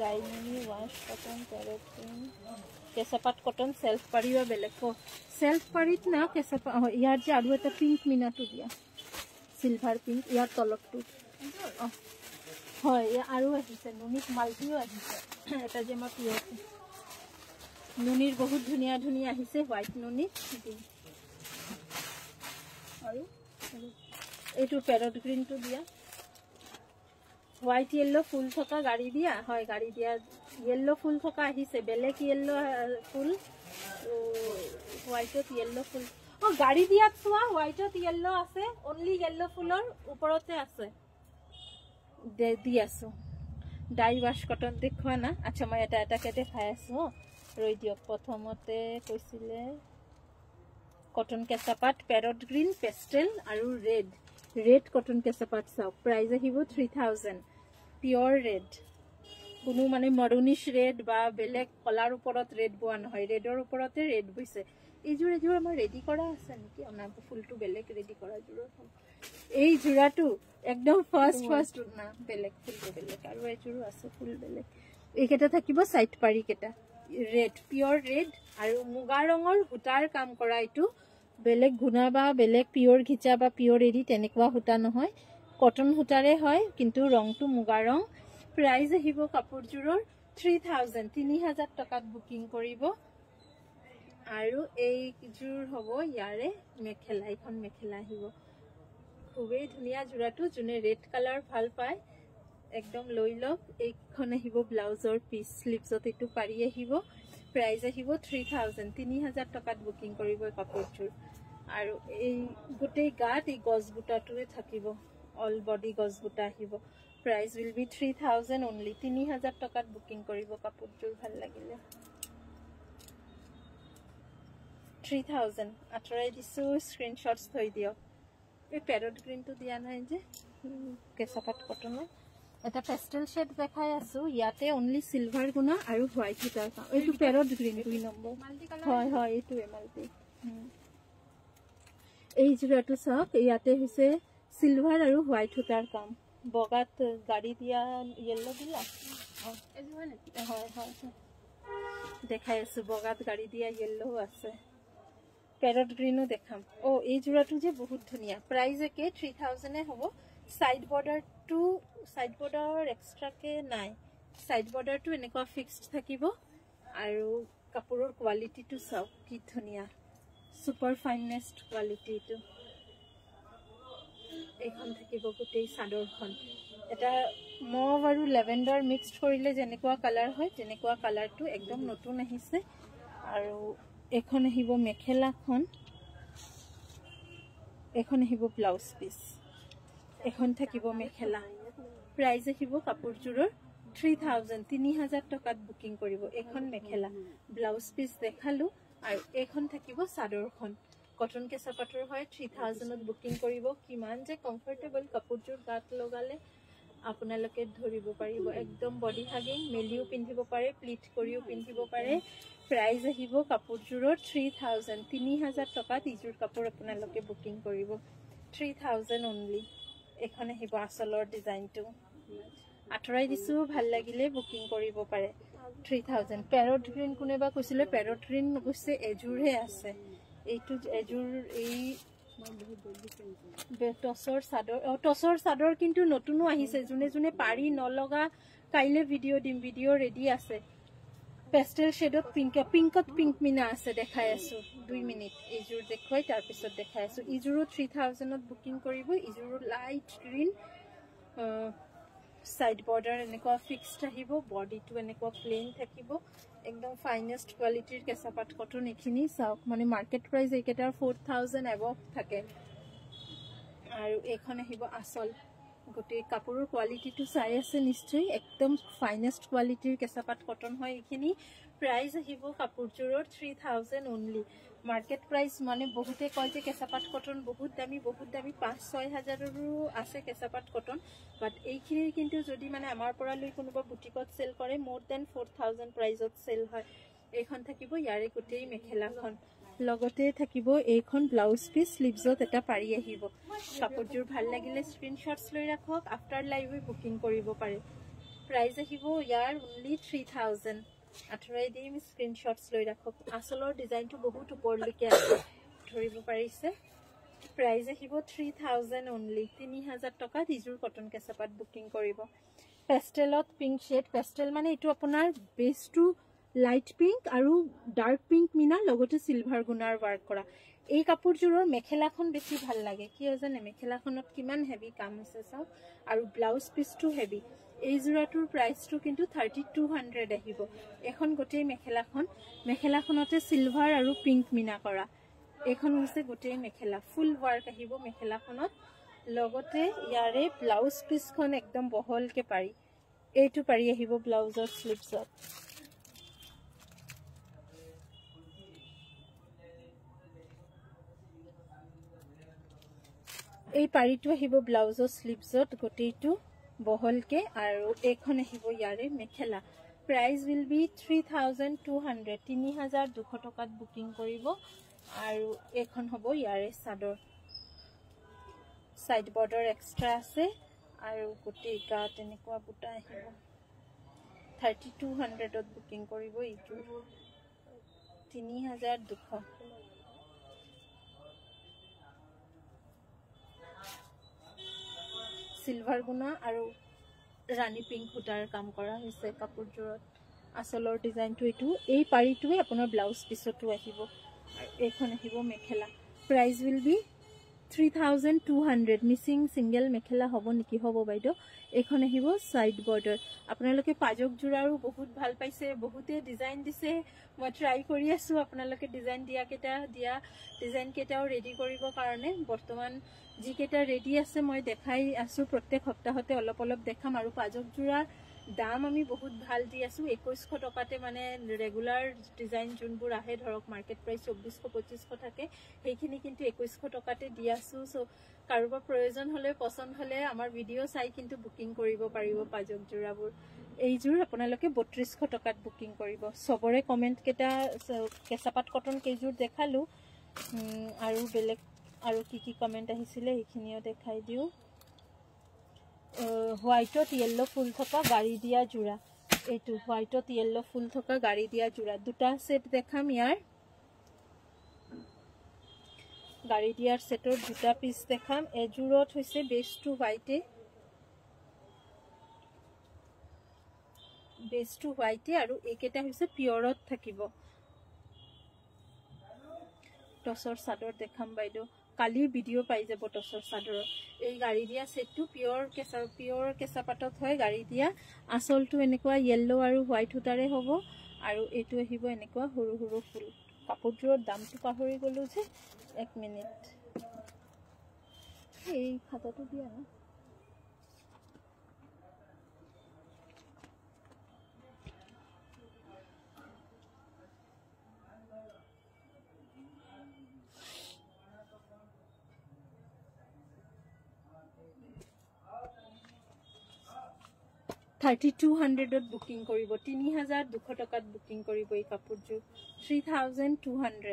ডাইনিং ওয়াশ কটন প্যাৰট কেঁচাপাত কটন সেলফ পাৰিবা বেলেগ সেলফ পাৰিত না কেঁচাপাত ইয়াৰ যে আৰু এটা পিঙ্ক মিনাটো দিয়া সিলভাৰ পিঙ্ক ইয়াৰ তলকটো হয় আৰু আহিছে নুনিক মাল্টিও আহিছে এটা যে মই পিওৰ নুনিৰ বহুত ধুনিয়া ধুনিয়া আহিছে হোৱাইট নুনি আৰু এইটো প্যাৰট গ্ৰিনটো দিয়া হোৱাইট येलो ফুল থকা গাড়ি দিয়া হয় গাড়ি দিয়া येलो ফুল থকা আহিছে বেলেগ येलो ফুল হোৱাইটত येलो ফুল গাড়ি দিয়াত চোৱা হোৱাইটত येलो আছে অনলি येलो ফুলৰ ওপৰতে আছে দি আছো ডাই ওয়াশ কটন দেখুৱা না আচ্ছা মই এটা এটাকে দেখাই আছো ৰৈ দিয়ক প্ৰথমতে কৈছিলে কটন কেঁচাপাত প্যাৰট গ্ৰিন পেস্টেল আৰু ৰেড কটন কেঁচাপাত চাও প্ৰাইস আহিব 3000 পিওৰ ৰেড কোনো মানে মৰুনিশ ৰেড বা বেলেগ কলাৰ ওপৰত ৰেড বোৱা নহয় ৰেডৰ ওপৰতে ৰেড বইছে এইযোৰ আমাৰ ৰেডি কৰা আছে নেকি অনা ফুলটো বেলেগ ৰেডি কৰা যোৰৰ এই যোৰাটো একদম ফাৰ্ষ্ট না বেলেগ ফুলটো বেলেগ আৰু এইযোৰো আছে ফুল বেলেগ এইকেইটা থাকিব সাইড পাৰি কেইটা ৰেড পিওৰ ৰেড আৰু মুগা ৰঙৰ সূতাৰ কাম কৰা এইটো বেলেগ গুণা বা বেলেগ পিওৰ ঘিচা বা পিওৰ এৰি তেনেকুৱা সূতা নহয় কটন সূতাৰে হয় কিন্তু ৰংটো মুগা ৰং প্ৰাইস আহিব কাপোৰযোৰৰ 3000 3000 টকাত বুকিং কৰিব আৰু এইযোৰ হ'ব ইয়াৰে মেখেলা এখন মেখেলা আহিব খুবেই ধুনীয়া যোৰাটো যোনে ৰেড কালাৰ ভাল পায় একদম লৈ লওক এইখন আহিব ব্লাউজৰ পিস স্লিভছত এটো পাৰি আহিব প্ৰাইস আহিব 3000 3000 টকাত বুকিং কৰিব কাপোৰযোৰ আৰু এই গোটেই গাত এই গজবুটাটোৱে থাকিব অল বডি গজবুটা আহিব প্ৰাইস will be 3000 only 3000 টকাত বুকিং কৰিব কাপোৰযোৰ ভাল লাগিলে 3000 আতৰাই দিছো স্ক্ৰিনশ্বটছ থৈ দিও এই প্যাৰট গ্ৰীনটো দিয়া নাই যে কেঁচাপাত কটনৰ এটা পেস্টেল শেড দেখাই আছো ইয়াতে অনলি সিলভাৰ গুণা আৰু হোৱাইট সূতাৰ কাম এইটো প্যাৰট গ্ৰীন 2 নম্বৰ মাল্টি কালাৰ হয় হয় এইটো মাল্টি এই যোৰাটো সব ইয়াতে হৈছে সিলভাৰ আৰু হোৱাইট সূতাৰ কাম বগাত গাড়ী দিয়া ইয়েলো দিলা এই হয় নেকি হয় হয় দেখাই আছো বগাত গাড়ী দিয়া ইয়েলো আছে প্যারট গ্রিনও দেখাম ও এই জোড়াটো যে বহুত ধুনিয়া প্রাইস একে 3000 এ হবো সাইড বর্ডার এক্সট্রা কে নাই সাইড বর্ডার টু এনেকুৱা ফিক্সড থাকিব আৰু কাপোৰৰ কোৱালিটি টু সব কি ধুনিয়া সুপাৰ ফাইনেস্ট কোৱালিটি টু এখন থাকিব গোটেই সাদৰখন এটা মভ আৰু লেভেন্ডাৰ মিক্সড কৰিলে যেনেকুৱা কালাৰ হয় তেনেকুৱা কালাৰটো একদম নতুন আহিছে আৰু এখন আহিব মেখেলাখন এখন আহিব ব্লাউজ পিস এখন থাকিব মেখেলা প্রাইস আহিব কাপোৰযোৰৰ 3000 3000 টকাত বুকিং কৰিব এখন মেখেলা ব্লাউজ পিস দেখালো আৰু এখন থাকিব সাদৰখন কটন কেঁচাপাতৰ হয় 3000 ত বুকিং কৰিব কিমান যে কমফৰ্টেবল কাপোৰযোৰ গাত লগালে আপোনালোকে ধৰিব পাৰিব একদম বডি হাগিং মেলিও পিন্ধিব পাৰে প্লিট কৰিও পিন্ধিব পাৰে প্ৰাইস আহিব কাপোৰযোৰৰ 3000 3000 টকাত ইজোৰ কাপোৰ আপোনালোকে বুকিং কৰিব 3000 only এখন আহিব আসলৰ ডিজাইনটো আতৰাই দিছো ভাল লাগিলে বুকিং কৰিব পাৰে 3000 প্যাৰট গ্ৰীন কোনেবা কৈছিলে প্যাৰট গ্ৰীন কৈছে এজোৰহে আছে এইটো এজোৰ এই টসৰ সাদৰ কিন্তু নতুনো আহিছে জুনে জুনে পাৰি নলগা কাইলে ভিডিও দিম ভিডিও ৰেডি আছে পেস্টেল শেডত পিংকত পিংক মিনা আছে দেখাই আছো 2 মিনিট এইজোৰ দেখুৱাই তাৰ পিছত দেখাই আছো ইজোৰো 3000 ত বুকিং কৰিব ইজোৰো লাইট গ্ৰীন সাইড বৰ্ডাৰ এনেকুৱা ফিক্সড আহিব বডিটো এনেকুৱা প্লেন থাকিব একদম ফাইনেস্ট কোয়ালিটিৰ কেঁচাপাত কটন এখিনি সাওক মানে মাৰ্কেট প্ৰাইস এইকেটাৰ 4000 এবভ থাকে আৰু এখন আহিব আসল গোটেই কাপোৰৰ কোৱালিটিটো চাই আছে নিশ্চয় একদম ফাইনেস্ট কোৱালিটিৰ কেঁচাপাত কটন হয় এখিনি প্ৰাইস আহিব কাপোৰযোৰৰ 3000 only মার্কেট প্রাইস মানে বহুতে কয় যে কেঁচাপাত কটন বহুত দামি 5-6,000 আছে কেঁচাপাত কটন বাট এইখিনিৰ কিন্তু যদি মানে আমাৰ পৰা লৈ কোনোবা বুটিকত সেল কৰে মোৰ দেন 4000 প্ৰাইসত সেল হয় এইখন থাকিব ইয়াৰে গোটেই মেখেলাখন লগতে থাকিব এইখন ব্লাউজ পিস স্লিভছত এটা পাৰি আহিব কাপোৰযোৰ ভাল লাগিলে স্ক্ৰিনশ্বটছ লৈ ৰাখক আফটাৰ লাইভে বুকিং কৰিব পাৰে প্ৰাইস আহিব ইয়াৰ only 3000 আতৰাই দিম স্ক্ৰিনশ্বটছ লৈ ৰাখক আসলৰ ডিজাইনটো বহুত ওপৰলৈকে আছে ধৰিব পাৰিছে প্ৰাইস আহিব 3000 only 3000 টকা দিজুৰ কটন কেঁচাপাত বুকিং কৰিব পেস্টেলত পিংক শেড পেস্টেল মানে এটো আপোনাৰ বেসটো লাইট পিংক আৰু ডাৰ্ক পিংক মিনা লগতে সিলভাৰ গুণাৰ ওয়াৰ্ক কৰা এই কাপোৰযোৰৰ মেখেলাখন বেছি ভাল লাগে কি জানে মেখেলাখনত কিমান হেভি কাম আছে সব আৰু ব্লাউজ পিসটো হেভি এই জোৰাটোৰ প্ৰাইসটো কিন্তু 3200 আহিব এখন গোটেই মেখেলাখনতে সিলভাৰ আৰু পিংক মিনা কৰা এখন হৈছে গোটেই মেখেলা ফুল ওয়াৰ্ক আহিব মেখেলাখনত লগতে ইয়াৰে ব্লাউজ পিসখন একদম বহলকে পাৰি এইটো পাৰি আহিব ব্লাউজৰ স্লিভছত এই পাৰিটো আহিব ব্লাউজৰ স্লিভছত গোটেইটো বহলকে আৰু এখন আহিব ইয়াৰে মেখেলা প্ৰাইস will be 3200 3200 টকাত বুকিং কৰিব আৰু এখন হ'ব ইয়াৰে চাদৰ সাইড বৰ্ডাৰ এক্সট্ৰা আছে আৰু গোটেই গাত এনেকুৱা বুটা আহিব 3200 ত বুকিং কৰিব ইটো 3200 সিলভাৰ গুণা আৰু ৰাণী পিংক সূতাৰ কাম কৰা হৈছে কাপোৰযোৰত আসলৰ ডিজাইনটো এইটো এই পাৰিটোৱে আপোনাৰ ব্লাউজ পিছতো আহিব আৰু এখন আহিব mekhela price will be 3200 Mising single mekhela হব নেকি হব বাইদো এখন আহিব সাইড বৰ্ডাৰ আপোনালোকে পাজক জোৰাৰো বহুত ভাল পাইছে বহুতে ডিজাইন দিছে মই ট্ৰাই কৰি আছো আপোনালোকে ডিজাইন দিয়া ডিজাইন কেটাও ৰেডি কৰিব কাৰণে বৰ্তমান যি কেটা ৰেডি আছে মই দেখাই আছো প্ৰত্যেক সপ্তাহতে অলপ অলপ দেখাম আৰু পাজক জোৰাৰ দাম আমি বহুত ভাল দি আছো 2100 টকাতে মানে ৰেগুলাৰ ডিজাইন যোনবোৰ আহে ধৰক মাৰ্কেট প্ৰাইস 2400-2500 থাকে সেইখিনি কিন্তু 2100 টকাতে দি আছো সো কাৰোবাৰ প্ৰয়োজন হলে পছন্দ হলে আমাৰ ভিডিও চাই কিন্তু বুকিং কৰিব পাৰিব পাজক জোৰাবোৰ এই জোৰ আপোনালোকে 3200 টকাত বুকিং কৰিব সবৰে কমেন্ট কেটা কেঁচাপাত কটন কেজোৰ দেখালো আৰু বেলেগ আৰু কি কমেন্ট আহিছিলে এইখিনিও দেখাই দিও হোয়াইটত येलो ফুল থকা গাড়ি দিয়া জোড়া এইটো হোয়াইটত येलो ফুল থকা গাড়ি দিয়া জোড়া দুটা সেট দেখাম ইয়াৰ গাড়ি দিয়াৰ সেটৰ দুটা পিস দেখাম এজোৰত হৈছে বেস টু হোয়াইটে আৰু একেটা হৈছে পিয়ৰত থাকিব টসৰ সাদৰ দেখাম বাইদো কালি ভিডিও পাই যাব টসৰ সাদৰ এই গাড়ি দিয়া সেটটো পিয়ৰ কেঁচা পাটত হয় গাড়ি দিয়া আসলটো এনেকুৱা येलो আৰু হোয়াইট হুতাৰে হ'ব আৰু এটো আহিব এনেকুৱা সৰু সৰু ফুল কাপোৰযোৰৰ দামটো পাহৰি গলো যে 1 মিনিট এই খাতাটো দিয়া না 3200 ত বুকিং কৰিব 3200 টকাত বুকিং কৰিব এই কাপোৰযোৰ 3200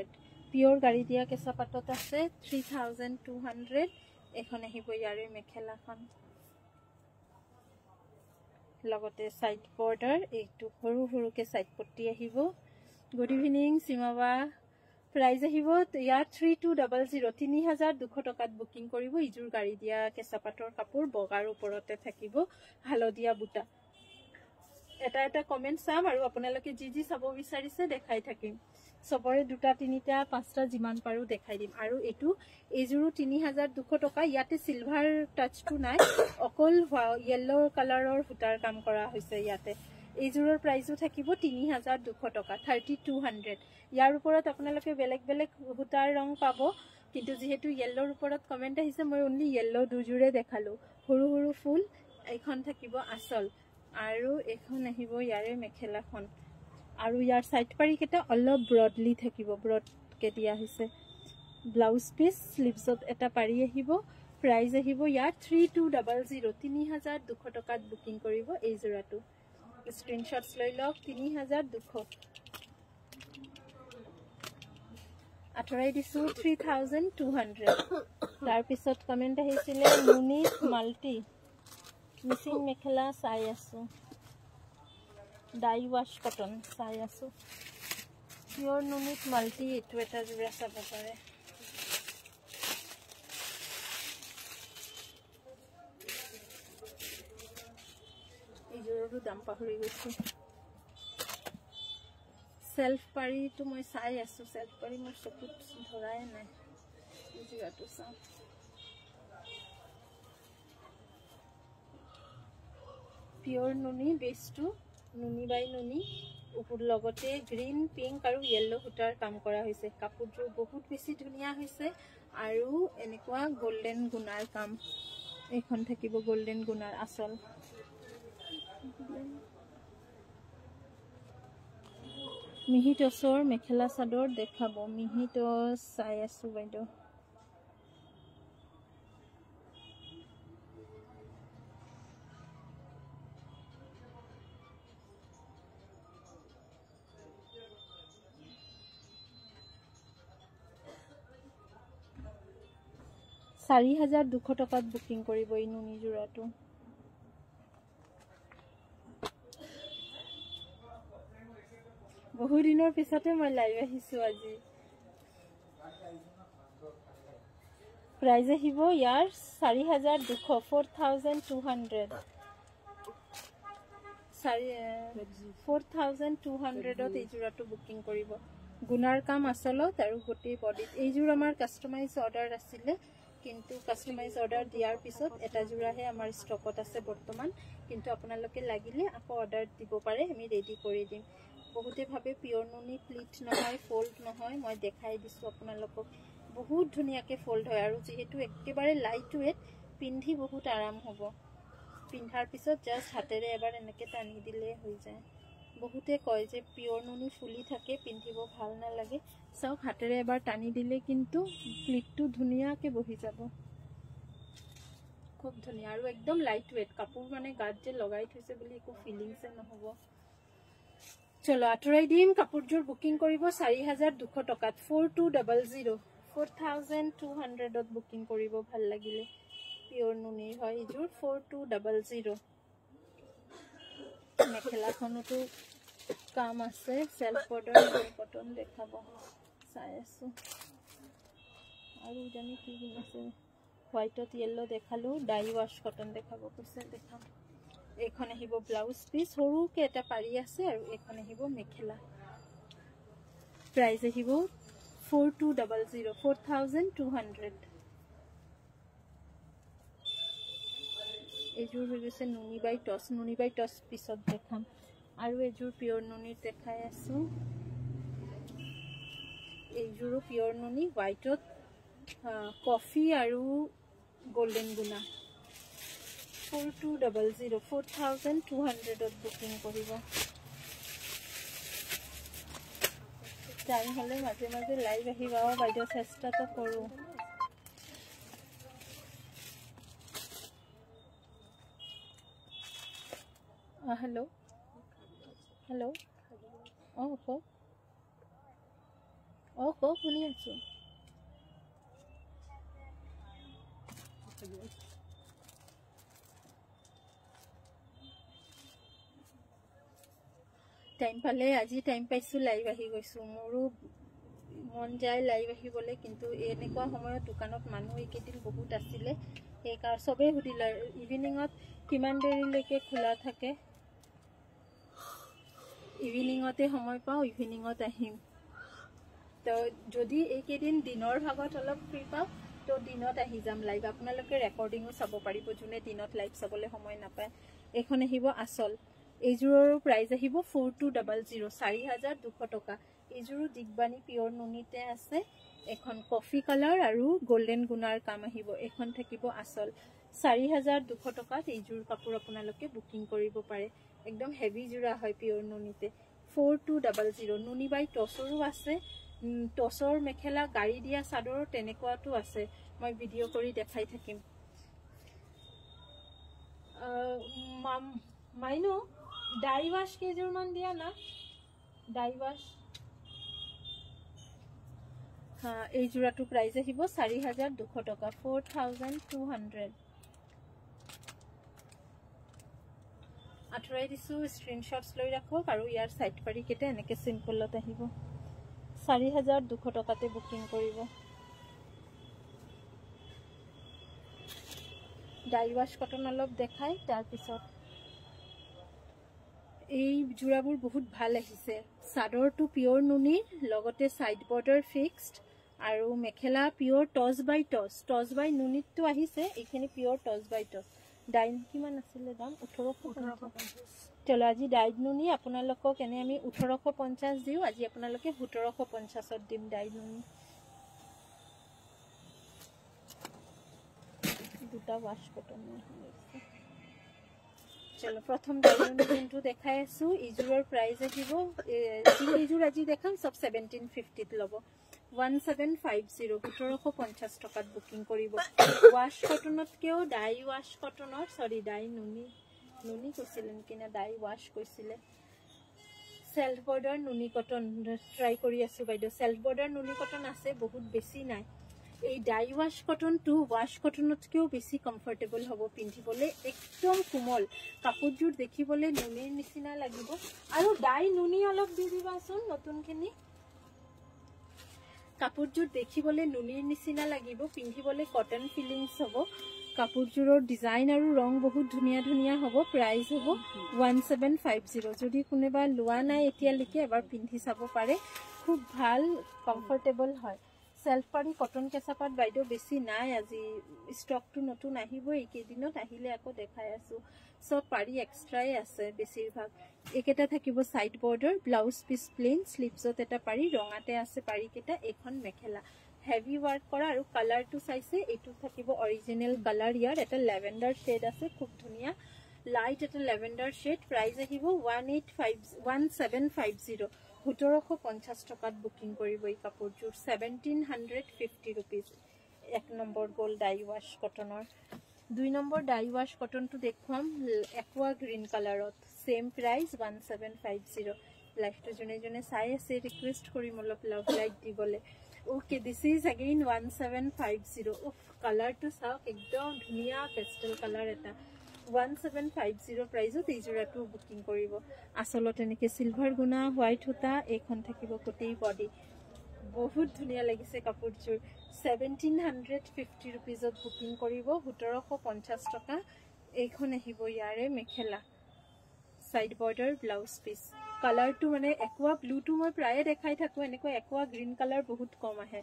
পিওৰ গাড়ি দিয়া কেঁচা পাটত আছে 3200 এখন আহিব ইয়াৰে মেখেলাখন লগতে সাইড বৰ্ডাৰ এইটো সৰু সৰুকে সাইড পট্টি আহিব গুড ইভিনিং সীমাবা প্ৰাইস আহিব ইয়াৰ 3200 3200 টকাত বুকিং কৰিব ইজুৰ গাড়ি দিয়া কেঁচা পাটৰ কাপোৰ বগাৰ ওপৰতে থাকিব হালদিয়া বুটা এটা কমেন্ট চাম আৰু আপোনালোকে যি চাব বিচাৰিছে দেখাই থাকিম সবৰে দুটা তিনিটা পাঁচটা যিমান পাৰো দেখাই দিম আৰু এটো এজুৰু 3200 টকা ইয়াতে সিলভাৰ টাচটো নাই অকল येलो কালাৰৰ ফুটাৰ কাম কৰা হৈছে ইয়াতে এজুৰৰ প্ৰাইসও থাকিব 3200 টকা 3200 ইয়াৰ ওপৰত আপোনালোকে বেলেগ বেলেগ ফুটাৰ ৰং পাব কিন্তু যেহেতু येलोৰ ওপৰত কমেন্ট আহিছে মই অনলি येलो দুজুৰে দেখালো সৰু সৰু ফুল এখন থাকিব আসল আৰু এখন আহিব ইয়াৰে মেখেলাখন আৰু ইয়াৰ সাইড পাৰি কেটা অলপ ব্ৰডলি থাকিব ব্ৰড কে দিয়া হৈছে ব্লাউজ পিস স্লিভছত এটা পাৰি আহিব প্ৰাইস আহিব ইয়াৰ 3200 3200 টকাত বুকিং কৰিব এই জোৰাটো স্ক্ৰিনশ্বটছ লৈ লওক 3200 আঠৰাই দিছো 3200 তাৰ পিছত কমেন্ট আহিছিলে মুনিছ মাল্টি মিসিং মেখেলা চাই আছো ডাই ওয়াশ কটন চাই আছো পিওর নুনিত মাল্টি এটো এটা জোৰা চাব পাৰে এই জোৰটো দাম পাহৰি গৈছো সেলফ পাৰি তো মই চাই আছো সেলফ পাৰি মোৰ চকুত ধৰাই নাই এই জোৰাটো চাও পিওৰ নুনি বেসটো নুনি বাই নুনি উপৰ লগতে গ্ৰীন পিংক আৰু येलो হুটাৰ কাম কৰা হৈছে কাপোৰটো বহুত বেছি ধুনিয়া হৈছে আৰু এনেকুৱা গোল্ডেন গুণাৰ কাম এখন থাকিব গোল্ডেন গুণাৰ আসল মিহিটছৰ মেখেলা চাদৰ দেখাব মিহিটছ চাই আছো বাইদেউ 4200 টকাত বুকিং কৰিব এই নুনি জোৰাটো বহু দিনৰ পিছতে মই লাইভ আহিছো আজি প্ৰাইস আহিব ইয়াৰ 4200 4200 4200 এই জোৰাটো বুকিং কৰিব গুনাৰ কাম আসলত আৰু গোটেই বডিত এই জোৰ আমাৰ কাস্টমাইজ অৰ্ডাৰ আছিল কিন্তু কাস্টমাইজ অৰ্ডাৰ দিয়াৰ পিছত এটা জোৰাহে আমাৰ ষ্টকত আছে বৰ্তমান কিন্তু আপোনালোকে লাগিলে আকৌ অৰ্ডাৰ দিব পাৰে আমি ৰেডি কৰি দিম বহুতে ভাবে পিওৰ নুনি প্লিট নহয় ফোল্ড নহয় মই দেখাই দিছো আপোনালোকক বহুত ধুনিয়াকে ফোল্ড হয় আৰু যেহেতু একেবাৰে লাইট ওয়েট পিন্ধি বহুত আৰাম হ'ব পিন্ধাৰ পিছত জাস্ট হাতেৰে এবাৰ এনেকে টানি দিলে হৈ যায় বহুতে কয় যে পিওৰ নুনি ফুলি থাকে পিন্ধিব ভাল না লাগে সব হাতেৰে এবাৰ টানি দিলে কিন্তু প্লিটটো ধুনিয়াকে বহি যাব খুব ধুনিয়া আৰু একদম লাইট ওয়েট কাপোৰ মানে গাত যে লগাই থৈছে বুলি একো ফিলিংছ নহব চলো আতৰাই দিম কাপোৰজোৰ বুকিং কৰিব 4200 টকাত 4200 4200ত বুকিং কৰিব ভাল লাগিলে পিওৰ নুনি হয় ইজোৰ 4200 মেখেলাখনতো কাম আছে সেলফ বৰ্ডাৰ কটন দেখাব চাই আছো আৰু জানি কি আছে হোয়াইটত ইয়েলো দেখালো ডাই ওয়াশ কটন দেখাব কৈছে দেখাম এখন আহিব ব্লাউজ পিস সৰুকে এটা পাৰি আছে আৰু এখন আহিব মেখেলা প্ৰাইস আহিব 4200 4200 এজোৰ হৈ গৈছে নুনি বাই টস পিছত দেখাম আৰু এজোৰ পিওৰ নুনি দেখাই আছো এইজোৰো পিওৰ নুনি হোয়াইটত কফি আৰু গোল্ডেন গুনা 4200 4200ত বুকিং কৰিব টাইম হলে মাজে মাজে লাইভ আহিবা বাইদেউ চেষ্টা তো কৰো হেল্ল' হেল্ল' শুনি আছো টাইম পালে আজি টাইম পাইছো লাইভ আহি গৈছো মোৰো মন যায় লাইভ আহিবলে কিন্তু এনেকুৱা সময়ত দোকানত মানুহ একেদিন বহুত আছিল এই কাৰ সবে হুদিলা ইভিনিংত কিমান দেৰিলৈকে খোলা থাকে ইভিনিংতে সময় পাও ইভিনিংত আহিম তো যদি এইকেদিন দিনৰ ভাগত অলপ ফ্ৰী পাও তো দিনত আহি যাম লাইভ আপোনালোকে ৰেকৰ্ডিংও চাব পাৰিব যোনে দিনত লাইভ চাবলৈ সময় নাপায় এখন আহিব আসল এইজোৰৰ প্ৰাইস আহিব 4200 4200 টকা এইজোৰো দিগবানি পিওৰ নুনিতে আছে এখন কফি কালাৰ আৰু গোল্ডেন গুনাৰ কাম আহিব এখন থাকিব আসল 4200 টকাত এইজোৰ কাপোৰ আপোনালোকে বুকিং কৰিব পাৰে একদম হেভি জোৰা হয় পিওৰ নুনিতে 4200 নুনি বাই টসৰো আছে টসৰ মেখেলা গাড়ী দিয়া সাদৰ তেনেকুৱাটো আছে মই ভিডিও কৰি দেখাই থাকিম মাইনো ডাই ওয়াশ কেজোৰ মান দিয়া না ডাই ওয়াশ এই জোৰাটো প্ৰাইস আহিব 4200 টকা 4200 আঠৰাই দিছো স্ক্ৰিনশটস লৈ ৰাখক আৰু ইয়াৰ সাইড পাৰি কেটে এনেকে সিম্পলত আহিব 4200 টকাতে বুকিং কৰিব ডাই ওয়াশ কটন অলপ দেখাই তাৰ পিছত এই জোৰাবোৰ বহুত ভাল আহিছে সাদৰটো পিওৰ নুনি লগতে সাইড বৰ্ডাৰ ফিক্সড আৰু মেখেলা পিওৰ টস বাই নুনিটো আহিছে এইখিনি পিওৰ টস বাই টস ডাইন কিমান আছিল দাম 1850 চলো আজি ডাইড নুনি আপোনালোকক এনে আমি 1850 দিও আজি আপোনালোকে 1750ত দিম ডাইড নুনি দুটা ওয়াশ কটন চলো প্রথম ডাইড নুনি কিন্তু দেখাই আছো ইজুৰৰ প্ৰাইস আহিব ইজুৰ আজি দেখাম সব 1750 ত লব 1750 1750 টকাত বুকিং কৰিব ওয়াশ কটনত কেও ডাই ওয়াশ কটনৰ সৰি ডাই নুনি কৈছিলেন কিনা ডাই ওয়াশ কৈছিলে সেলফ বৰ্ডাৰ নুনি কটন ট্ৰাই কৰি আছো বাইদেউ সেলফ বৰ্ডাৰ নুনি কটন আছে বহুত বেছি নাই এই ডাই ওয়াশ কটনটো ওয়াশ কটনতকেও বেছি কমফৰ্টেবল হ'ব পিন্ধিবলৈ একদম কোমল কাপোৰযোৰ দেখিবলৈ নুনিৰ নিচিনা লাগিব আৰু ডাই নুনি অলপ দি দিবাচোন নতুনখিনি কাপোৰযোৰ দেখিবলৈ নুনিৰ নিচিনা লাগিব পিন্ধিবলৈ কটন ফিলিংছ হ'ব কাপোৰযোৰৰ ডিজাইন আৰু ৰং বহুত ধুনীয়া ধুনীয়া হ'ব প্ৰাইস হ'ব 1750 যদি কোনেবা লোৱা নাই এতিয়ালৈকে এবাৰ পিন্ধি চাব পাৰে খুব ভাল কমফৰ্টেবল হয় সেলফ পাৰি কটন কেঁচাপাত বাইদেউ বেছি নাই আজি ষ্টকটো নতুন আহিব এই কেইদিনত আহিলে আকৌ দেখাই আছো সব পাৰি এক্সট্ৰাই আছে বেছিভাগ একেটা থাকিব side border blouse piece plain স্লিভছত এটা পাৰি ৰঙাতে আছে পাৰি কেটা এখন মেখেলা হেভি ওয়াৰ্ক কৰা আৰু কালারটো চাইছে এটো থাকিব অরিজিনাল কালার ইয়ার এটা ল্যাভেন্ডার শেড আছে খুব ধুনিয়া লাইট এটা ল্যাভেন্ডার শেড প্রাইস আহিব 1750 1750 টাকাত বুকিং কৰিব এই কাপোৰযোৰ 1750 रुपीस এক নম্বৰ গোল ডাই ওয়াশ কটনৰ দুই নম্বৰ ডাই ওয়াশ কটনটো দেখুৱাম একোয়া গ্ৰীন কালাৰত সেম প্ৰাইস 1750 লাইফটো জনে জনে চাই আছে ৰিকুৱেষ্ট কৰিম অলপ লাভ লাইক দিবলে Okay, this is again 1750. Uff, color to saw ekdom dhuniya pastel color eta 1750 price ot ejura to booking koribo asolote enike silver guna white hota ekhon thakibo kotei body bahut dhuniya lagise kapurjur 1750 rupees ot booking koribo 1750 taka ekhon ahibo yare mekhela side border blouse piece color to mane aqua blue to moi praye dekhai thaku eneko aqua green color bahut kom ahe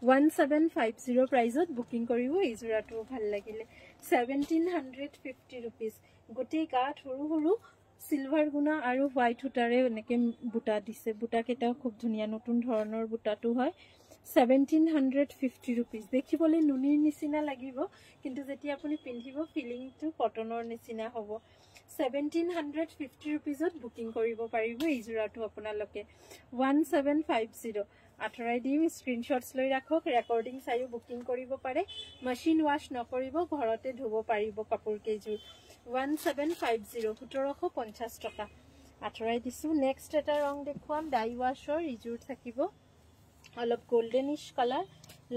1750 price ot booking koribo ejura to bhal lagile 1750 rupees gote gat horu horu silver guna aru white hutare eneke buta dise buta keta khub dhuniya notun dhoronor buta tu hoy 1750 rupees dekhibole nunir nisina lagibo kintu jeti apuni pindhibo feeling to cottonor nisina hobo 1750 rupees ot booking koribo paribo ejura to apunaloke 1750 আঠৰাই দিম স্ক্ৰিনশ্বটছ লৈ ৰাখক recording চাইও booking কৰিব পাৰে machine wash নকৰিব ঘৰতে ধুব পাৰিব কাপোৰ কেইযোৰ 1750 1750 টকা আঠৰাই দিছো নেক্সট এটা ৰং দেখুৱাম ডাই ওয়াশৰ ইজুৰ থাকিব অলপ গোল্ডেনিশ কালাৰ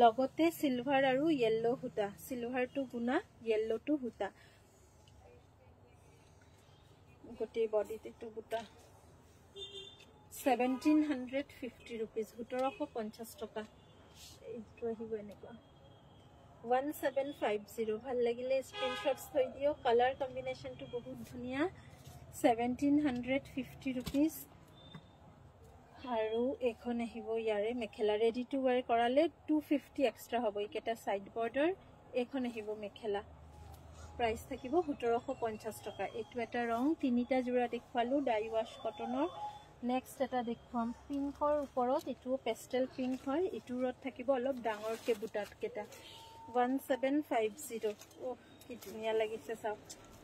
লগতে সিলভাৰ আৰু ইয়েলো হুটা সিলভাৰ টু গুনা ইয়েলো টু হুটা গোটে বডিতে টু বুটা 1750 rupees 1750 টাকা এইটো আহিব এনেকুৱা 1750 ভাল লাগিলে স্ক্ৰিনশ্বটছ থৈ দিও কালাৰ কম্বিনেশনটো বহুত ধুনিয়া 1750 rupees আৰু এখন আহিব ইয়াৰে মেখেলা ৰেডি টু ওয়্যাৰ কৰালে 250 এক্সট্ৰা হ'ব ইকেটা সাইড বৰ্ডাৰ এখন আহিব মেখেলা প্ৰাইস থাকিব 1750 টাকা এটো এটা ৰং তিনিটা জোৰা দেখুৱালো ডাই ওয়াশ কটনৰ নেক্সট এটা দেখুৱাম পিংকৰ ওপৰত এটো পেস্টেল পিংক হয় এটোৰত থাকিব অলপ ডাঙৰ কে বুটাত কেটা 1750 ও কি ধুনিয়া লাগিছে চাও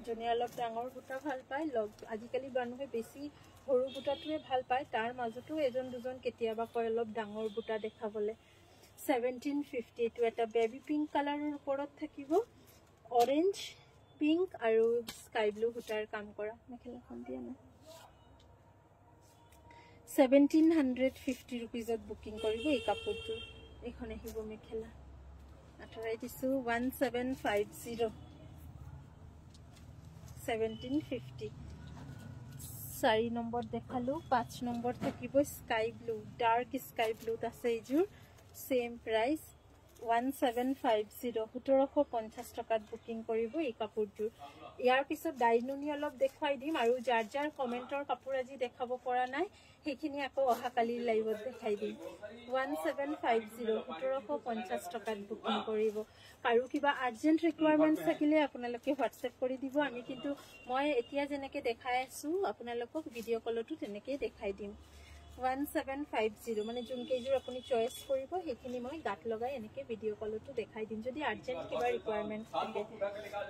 জনি অলপ ডাঙৰ বুটা ভাল পায় লগ আজিকালি মানুহে বেছি সৰু বুটাটোৱে ভাল পায় তাৰ মাজতো এজন দুজন কেতিয়াবা কয় অলপ ডাঙৰ বুটা দেখাবলে 1750 এটো এটা বেবি পিংক কালাৰৰ ওপৰত থাকিব অৰেঞ্জ পিংক আৰু স্কাই ব্লু বুটাৰ কাম কৰা মেখেলাখন দিয়া না 1750 rupees ot booking koribo ei kapurtu ekhone hibo mekhela atharai disu 1750 1750 4 number dekhalu 5 number thakibo sky blue dark sky blue ase ejur same price 1750 1750 টাকাত booking কৰিব এই কাপোৰটো ইয়াৰ পিছত ডাইনুনি অলপ দেখাই দিম আৰু যাৰ যাৰ কমেন্টৰ কাপোৰ আজি দেখাব পৰা নাই হেখিনি আকৌ অহা কালি লাইভত দেখাই দিম 1750 1750 টাকাত বুকিং কৰিব আৰু কিবা আৰ্জেন্ট ৰিকুৱাৰমেন্ট থাকিলে আপোনালোকে WhatsApp কৰি দিব আমি কিন্তু মই এতিয়া যেনেকে দেখাই আছো আপোনালোকক ভিডিও কলটো তেনেকে দেখাই দিম 1750 মানে যোন কেজুৰ আপুনি চয়েস কৰিব হেখিনি মই গাত লগাই এনেকে ভিডিও কলটো দেখাই দিম যদি আৰ্জেন্ট কিবা ৰিকুৱাৰমেন্ট থাকে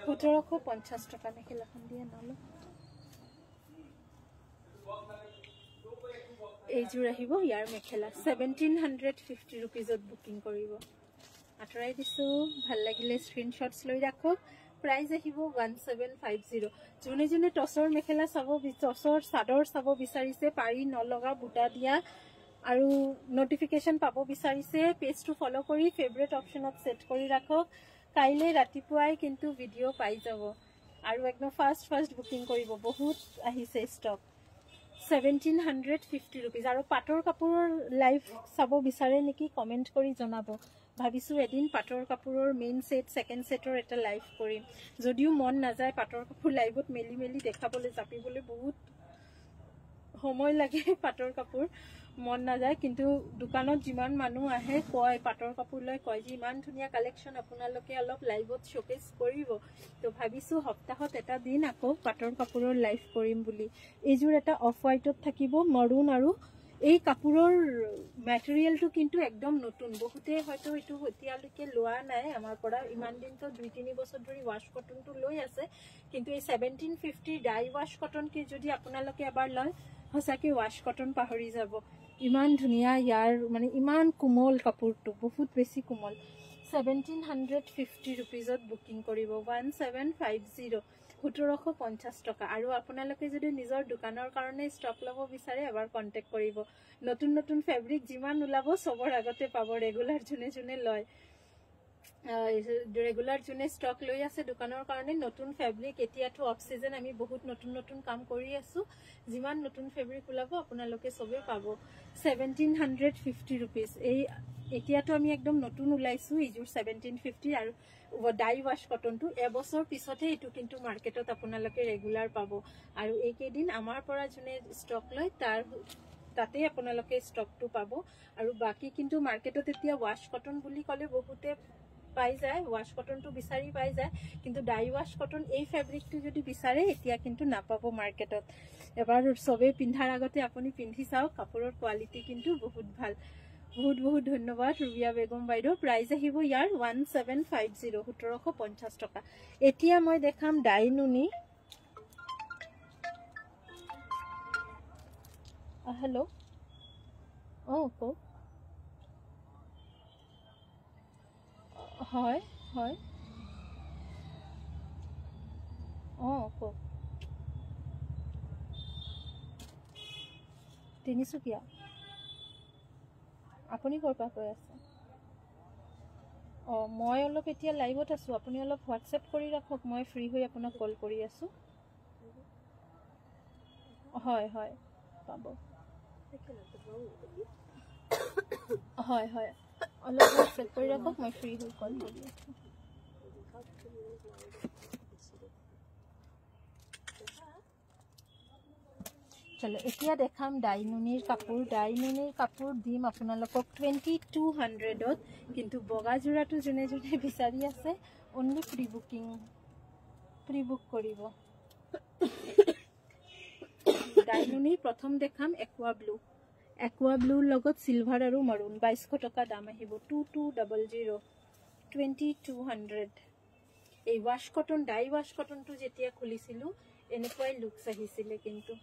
1750 টাকা মেখেলাখন দিয়ে নলো এইজুৰ আহিব ইয়াৰ মেখেলা 1750 rupees ত বুকিং কৰিব আঠৰাই দিছো ভাল লাগিলে স্ক্ৰিনশ্বটছ লৈ ৰাখক প্ৰাইস আহিব 1750 জুনে জুনে টসৰ মেখেলা চাব টসৰ সাদৰ চাব বিচাৰিছে পাৰি নলগা বুটা দিয়া আৰু নটিফিকেশ্যন পাব বিচাৰিছে পেজটো ফলো কৰি ফেভৰেট অপশ্যনত ছেট কৰি ৰাখক কাইলৈ ৰাতিপুৱাই কিন্তু ভিডিঅ' পাই যাব আৰু একদম ফাৰ্ষ্ট বুকিং কৰিব বহুত আহিছে ষ্টক 1750 rupees আৰু পাটৰ কাপোৰৰ লাইভ চাব বিচাৰে নেকি কমেন্ট কৰি জনাব ভাবিছো এদিন পাটৰ কাপোৰৰ মেইন সেট সেকেন্ড সেটৰ এটা লাইভ কৰিম যদিও মন নাযায় পাটৰ কাপোৰ লাইভত মেলি দেখাবলৈ জাপিবলৈ বহুত সময় লাগে পাটৰ কাপোৰ মন নাযায় কিন্তু দোকানত যিমান মানুহ আহে কয় পাটৰ কাপোৰ লৈ কয় যে ইমান ধুনীয়া কালেকশ্যন আপোনালোকে অলপ লাইভত শোকেস কৰিব তো ভাবিছো সপ্তাহত এটা দিন আকৌ পাটৰ কাপোৰৰ লাইভ কৰিম বুলি এইজোৰ এটা অফ হোৱাইটত থাকিব মৰুন আৰু এই কাপোৰৰ ম্যাটেৰিয়েলটো কিন্তু একদম নতুন বহুতে হয়তো এটো এতিয়ালৈকে লোৱা নাই আমাৰ পৰা ইমান দিন তো 2-3 বছৰ ধৰি ওয়াশ কটনটো লৈ আছে কিন্তু এই 1750 ডাই ওয়াশ কটন কি যদি আপোনালোকে এবাৰ লয় হসাকে ওয়াশ কটন পাহৰি যাব ইমান ধুনিয়া ইয়াৰ মানে ইমান কোমল কাপোৰটো বহুত বেছি কোমল 1750 rupeesত বুকিং কৰিব 1750 1750 টকা আৰু আপোনালোকে যদি নিজৰ দোকানৰ কাৰণে ষ্টক ল'ব বিচাৰে এবাৰ কন্টাক্ট কৰিব নতুন ফেব্ৰিক যিমান ওলাব সবৰ আগতে পাব ৰেগুলাৰ জুনে লয় ৰেগুলাৰ জুনে ষ্টক লৈ আছে দোকানৰ কাৰণে নতুন ফেব্ৰিক এতিয়াটো অফ সিজন আমি বহুত নতুন কাম কৰি আছো যিমান নতুন ফেব্ৰিক ওলাব আপোনালোকে সবে পাব 1750 rupees এই এতিয়াটো আমি একদম নতুন উলাইছো ইজুৰ 1750 আৰু ডাই ওয়াশ কটনটো এবছৰ পিছতে এটো কিন্তু মাৰ্কেটত আপোনালোকে ৰেগুলাৰ পাব আৰু এইকেদিন আমাৰ পৰা জুনে ষ্টক লয় তাতে আপোনালোকে ষ্টকটো পাব আৰু বাকি কিন্তু মাৰ্কেটত এতিয়া ওয়াশ কটন বুলি কলে বহুতে পাই যায় ওয়াশ কটনটো বিচাৰি পাই যায় কিন্তু ডাই ওয়াশ কটন এই ফেব্ৰিকটো যদি বিচাৰে এতিয়া কিন্তু নাপাব মাৰ্কেটত এবাৰ সবে পিন্ধাৰ আগতে আপুনি পিন্ধি চাও কাপোৰৰ কোৱালিটি কিন্তু বহুত ভাল বহুত ধন্যবাদ ৰুবিয়া বেগম বাইদেউ প্ৰাইস আহিব ইয়াৰ 1750 1750 টকা এতিয়া মই দেখাম ডাইনুনি হেল্ল' কো হয় কো তিনিচুকীয়া আপুনি কৰ পৰা কৈ আছে মই অলপ এতিয়া লাইভত আছো আপুনি অলপ হোৱাটসঅ্যাপ কৰি ৰাখক মই ফ্ৰী হৈ আপোনাক কল কৰি আছো হয় পাব হয় অলপ হোৱাটসঅ্যাপ কৰি ৰাখক মই ফ্ৰী হৈ কল কৰি আছো চলো এতিয়া দেখাম ডাইনুনিৰ কাপোৰ দিম আপোনালোকক 2200ত কিন্তু বগা জোৰাটো জনে বিচাৰি আছে অনলি প্ৰি বুক কৰিব ডাইনুনিৰ প্ৰথম দেখাম একুয়া ব্লুৰ লগত সিলভাৰ আৰু মৰুন 2200 টকা দাম আহিব 2200 2200 এই ওয়াশ কটন ডাই ওয়াশ কটনটো যেতিয়া খুলিছিলো এনেকুৱাই লুকস আহিছিলে কিন্তু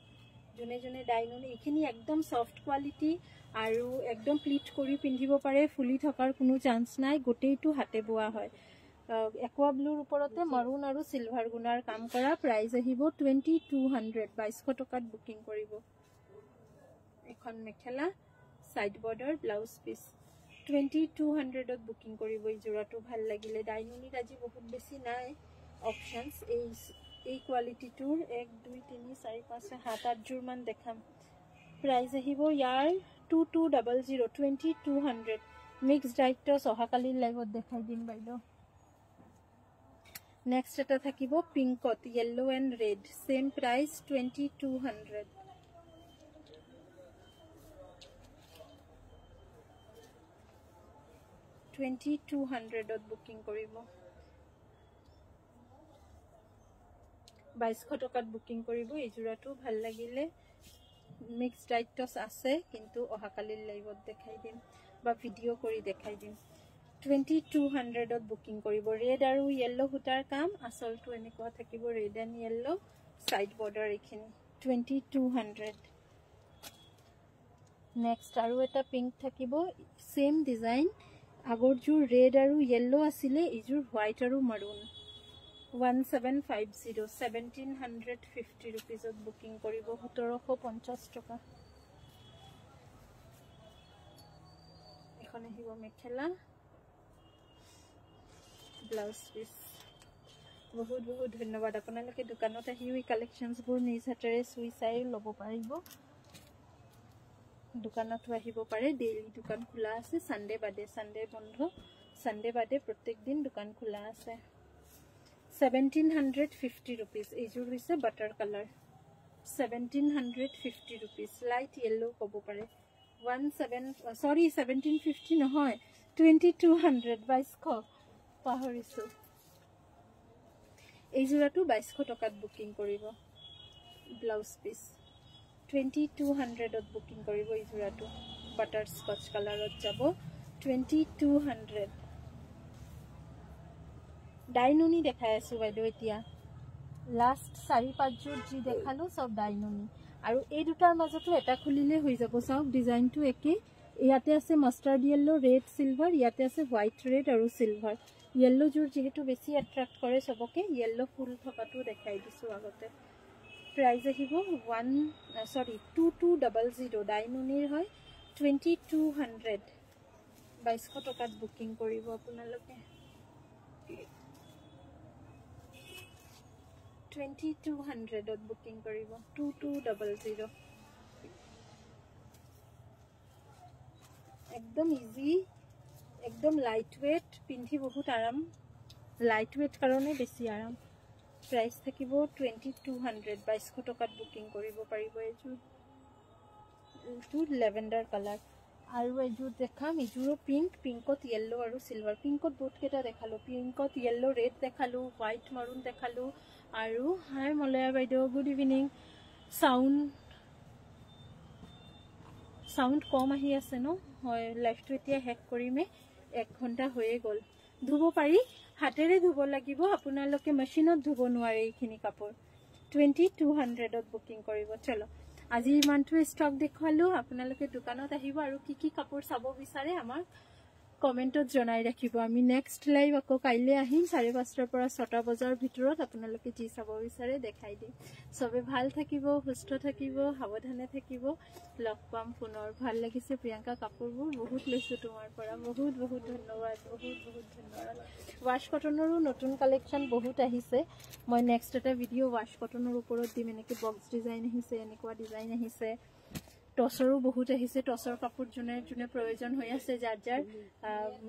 জনে ডাইনুনি এখিনি একদম সফট কোৱালিটি আৰু একদম প্লিট কৰি পিন্ধিব পাৰে ফুলি থকাৰ কোনো চান্স নাই গোটেইটো হাতে বোৱা হয় একুয়া ব্লুৰ ওপৰতে মৰুন আৰু সিলভাৰ গুণাৰ কাম কৰা প্ৰাইস আহিব 2200 2200 টকাত বুকিং কৰিব এখন mekhela side border blouse piece 2200ত বুকিং কৰিব এই জোৰাটো ভাল লাগিলে ডাইনুনিৰ আজি বহুত বেছি নাই অপশনস এই কোৱালিটিটোৰ 1 2 3 4 5 7 8 জোৰ মান দেখাম প্ৰাইস আহিব ইয়াৰ 2200 2200 মিক্স ডাইটস অহাকালি লাইভত দেখাই দিম বাইদেউ নেক্সট এটা থাকিব পিংকত yellow and red same price 2200 2200ত বুকিং কৰিব 2200 টকাত বুকিং কৰিব এই জোৰাটো ভাল লাগিলে মিক্স ডাইটস আছে কিন্তু অহাকালি লাইভত দেখাই দিম বা ভিডিও কৰি দেখাই দিম 2200ত বুকিং কৰিব ৰেড আৰু yellow হুটাৰ কাম আসলটো এনেকুৱা থাকিব red and yellow side border এখিনি 2200 নেক্সট আৰু এটা পিংক থাকিব সেম ডিজাইন আগৰ জোৰ ৰেড আৰু yellow আছিলে ইজোৰ হোৱাইট আৰু মাৰুন 1750 1750 rupeesত বুকিং কৰিব 1750 টকা এখন আহিব মেখেলা ব্লাউজ পিস বহুত বহুত ধন্যবাদ আপোনালোকে দোকানত আহিও এই কালেকশ্যনছবোৰ নিজ হাতেৰে চুই চাই ল'ব পাৰিব দোকানতো আহিব পাৰে ডেইলি দোকান খোলা আছে সানডে বাদে সানডে বন্ধ সানডে বাদে প্ৰত্যেক দিন দোকান খোলা আছে 1750 rupees এইযোৰ হৈছে butter colour 1750 rupees light yellow ক'ব পাৰে 1750 নহয় 2200 2200 পাহৰিছো এইযোৰাটো 2200 টকাত বুকিং কৰিব ব্লাউজ পিস 2200 ত বুকিং কৰিব এইযোৰাটো বাটাৰ স্কচ কালাৰত যাব 2200 ডাইনুনি দেখাই আছো বাইদেউ এতিয়া লাষ্ট 4-5 যোৰ যি দেখালো সব ডাইনুনি আৰু এই দুটাৰ মাজতো এটা খুলিলে হৈ যাব সব ডিজাইনটো একে ইয়াতে আছে মাস্টাৰ্ড ইয়েলো ৰেড সিলভাৰ ইয়াতে আছে হোৱাইট ৰেড আৰু সিলভাৰ ইয়েলো যোৰ যেহেতু বেছি এট্ৰাক্ট কৰে সবকে ইয়েলো ফুল থকাটো দেখাই দিছো আগতে প্ৰাইস আহিব 2200 ডাইনুনিৰ হয় 2200 2200 টকাত বুকিং কৰিব আপোনালোকে 2200 ত বুকিং কৰিব 2200 একদম ইজি একদম লাইট ওয়েট পিন্ধি বহুত আৰাম লাইট ওয়েট কাৰণে বেছি আৰাম প্ৰাইস থাকিব 2200 2200 টকাত বুকিং কৰিব পাৰিব এইটো লেভেন্ডাৰ কালাৰ আৰু এইযোৰ দেখাম এইযোৰো পিংকত ইয়েলো আৰু সিলভাৰ পিংকত বহুত কেইটা দেখালো পিংকত ইয়েলো ৰেড দেখালো হোৱাইট মাৰুন দেখালো আৰু হাই মলয়া বাইদেউ গুড ইভিনিং সাউন্ড কম আহি আছে ন হয় লাইভটো এতিয়া হেক কৰিমে 1 ঘণ্টা হৈয়ে গল ধুব পাৰি হাতেৰে ধুব লাগিব আপোনালোকে মেচিনত ধুব নোৱাৰে এইখিনি কাপোৰ 2200 ত বুকিং কৰিব চলো আজি ইমানটো ষ্টক দেখালো আপোনালোকে দোকানত আহিব আৰু কি কাপোৰ চাব বিচাৰে আমাৰ কমেন্টত জনাই ৰাখিব আমি নেক্সট লাইভ আকৌ কাইলে আহিম 5:30 পৰা 6টা বজাৰ ভিতৰত আপোনালোকে যি চাব বিচাৰে দেখাই দিম সবে ভাল থাকিব সুস্থ থাকিব সাৱধানে থাকিব লগ পাম পুনৰ ভাল লাগিছে প্ৰিয়ংকা কাপোৰবোৰ বহুত লৈছো তোমাৰ পৰা বহুত বহুত ধন্যবাদ ওয়াশ কটনৰো নতুন কালেকশন বহুত আহিছে মই নেক্সট এটা ভিডিও ওয়াশ কটনৰ ওপৰত দিম এনেকৈ বক্স ডিজাইন আহিছে এনেকুৱা ডিজাইন আহিছে টসৰো বহুত আহিছে টসৰ কাপোৰ জুনে প্ৰয়োজন হৈ আছে যাৰ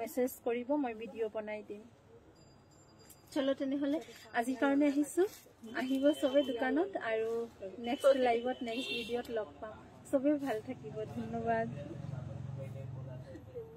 মেসেজ কৰিব মই ভিডিও বনাই দিম চলো তেনেহলে আজি কাৰণে আহিব সবে দোকানত আৰু নেক্সট লাইভত নেক্সট ভিডিওত লগ পাম সবে ভাল থাকিব ধন্যবাদ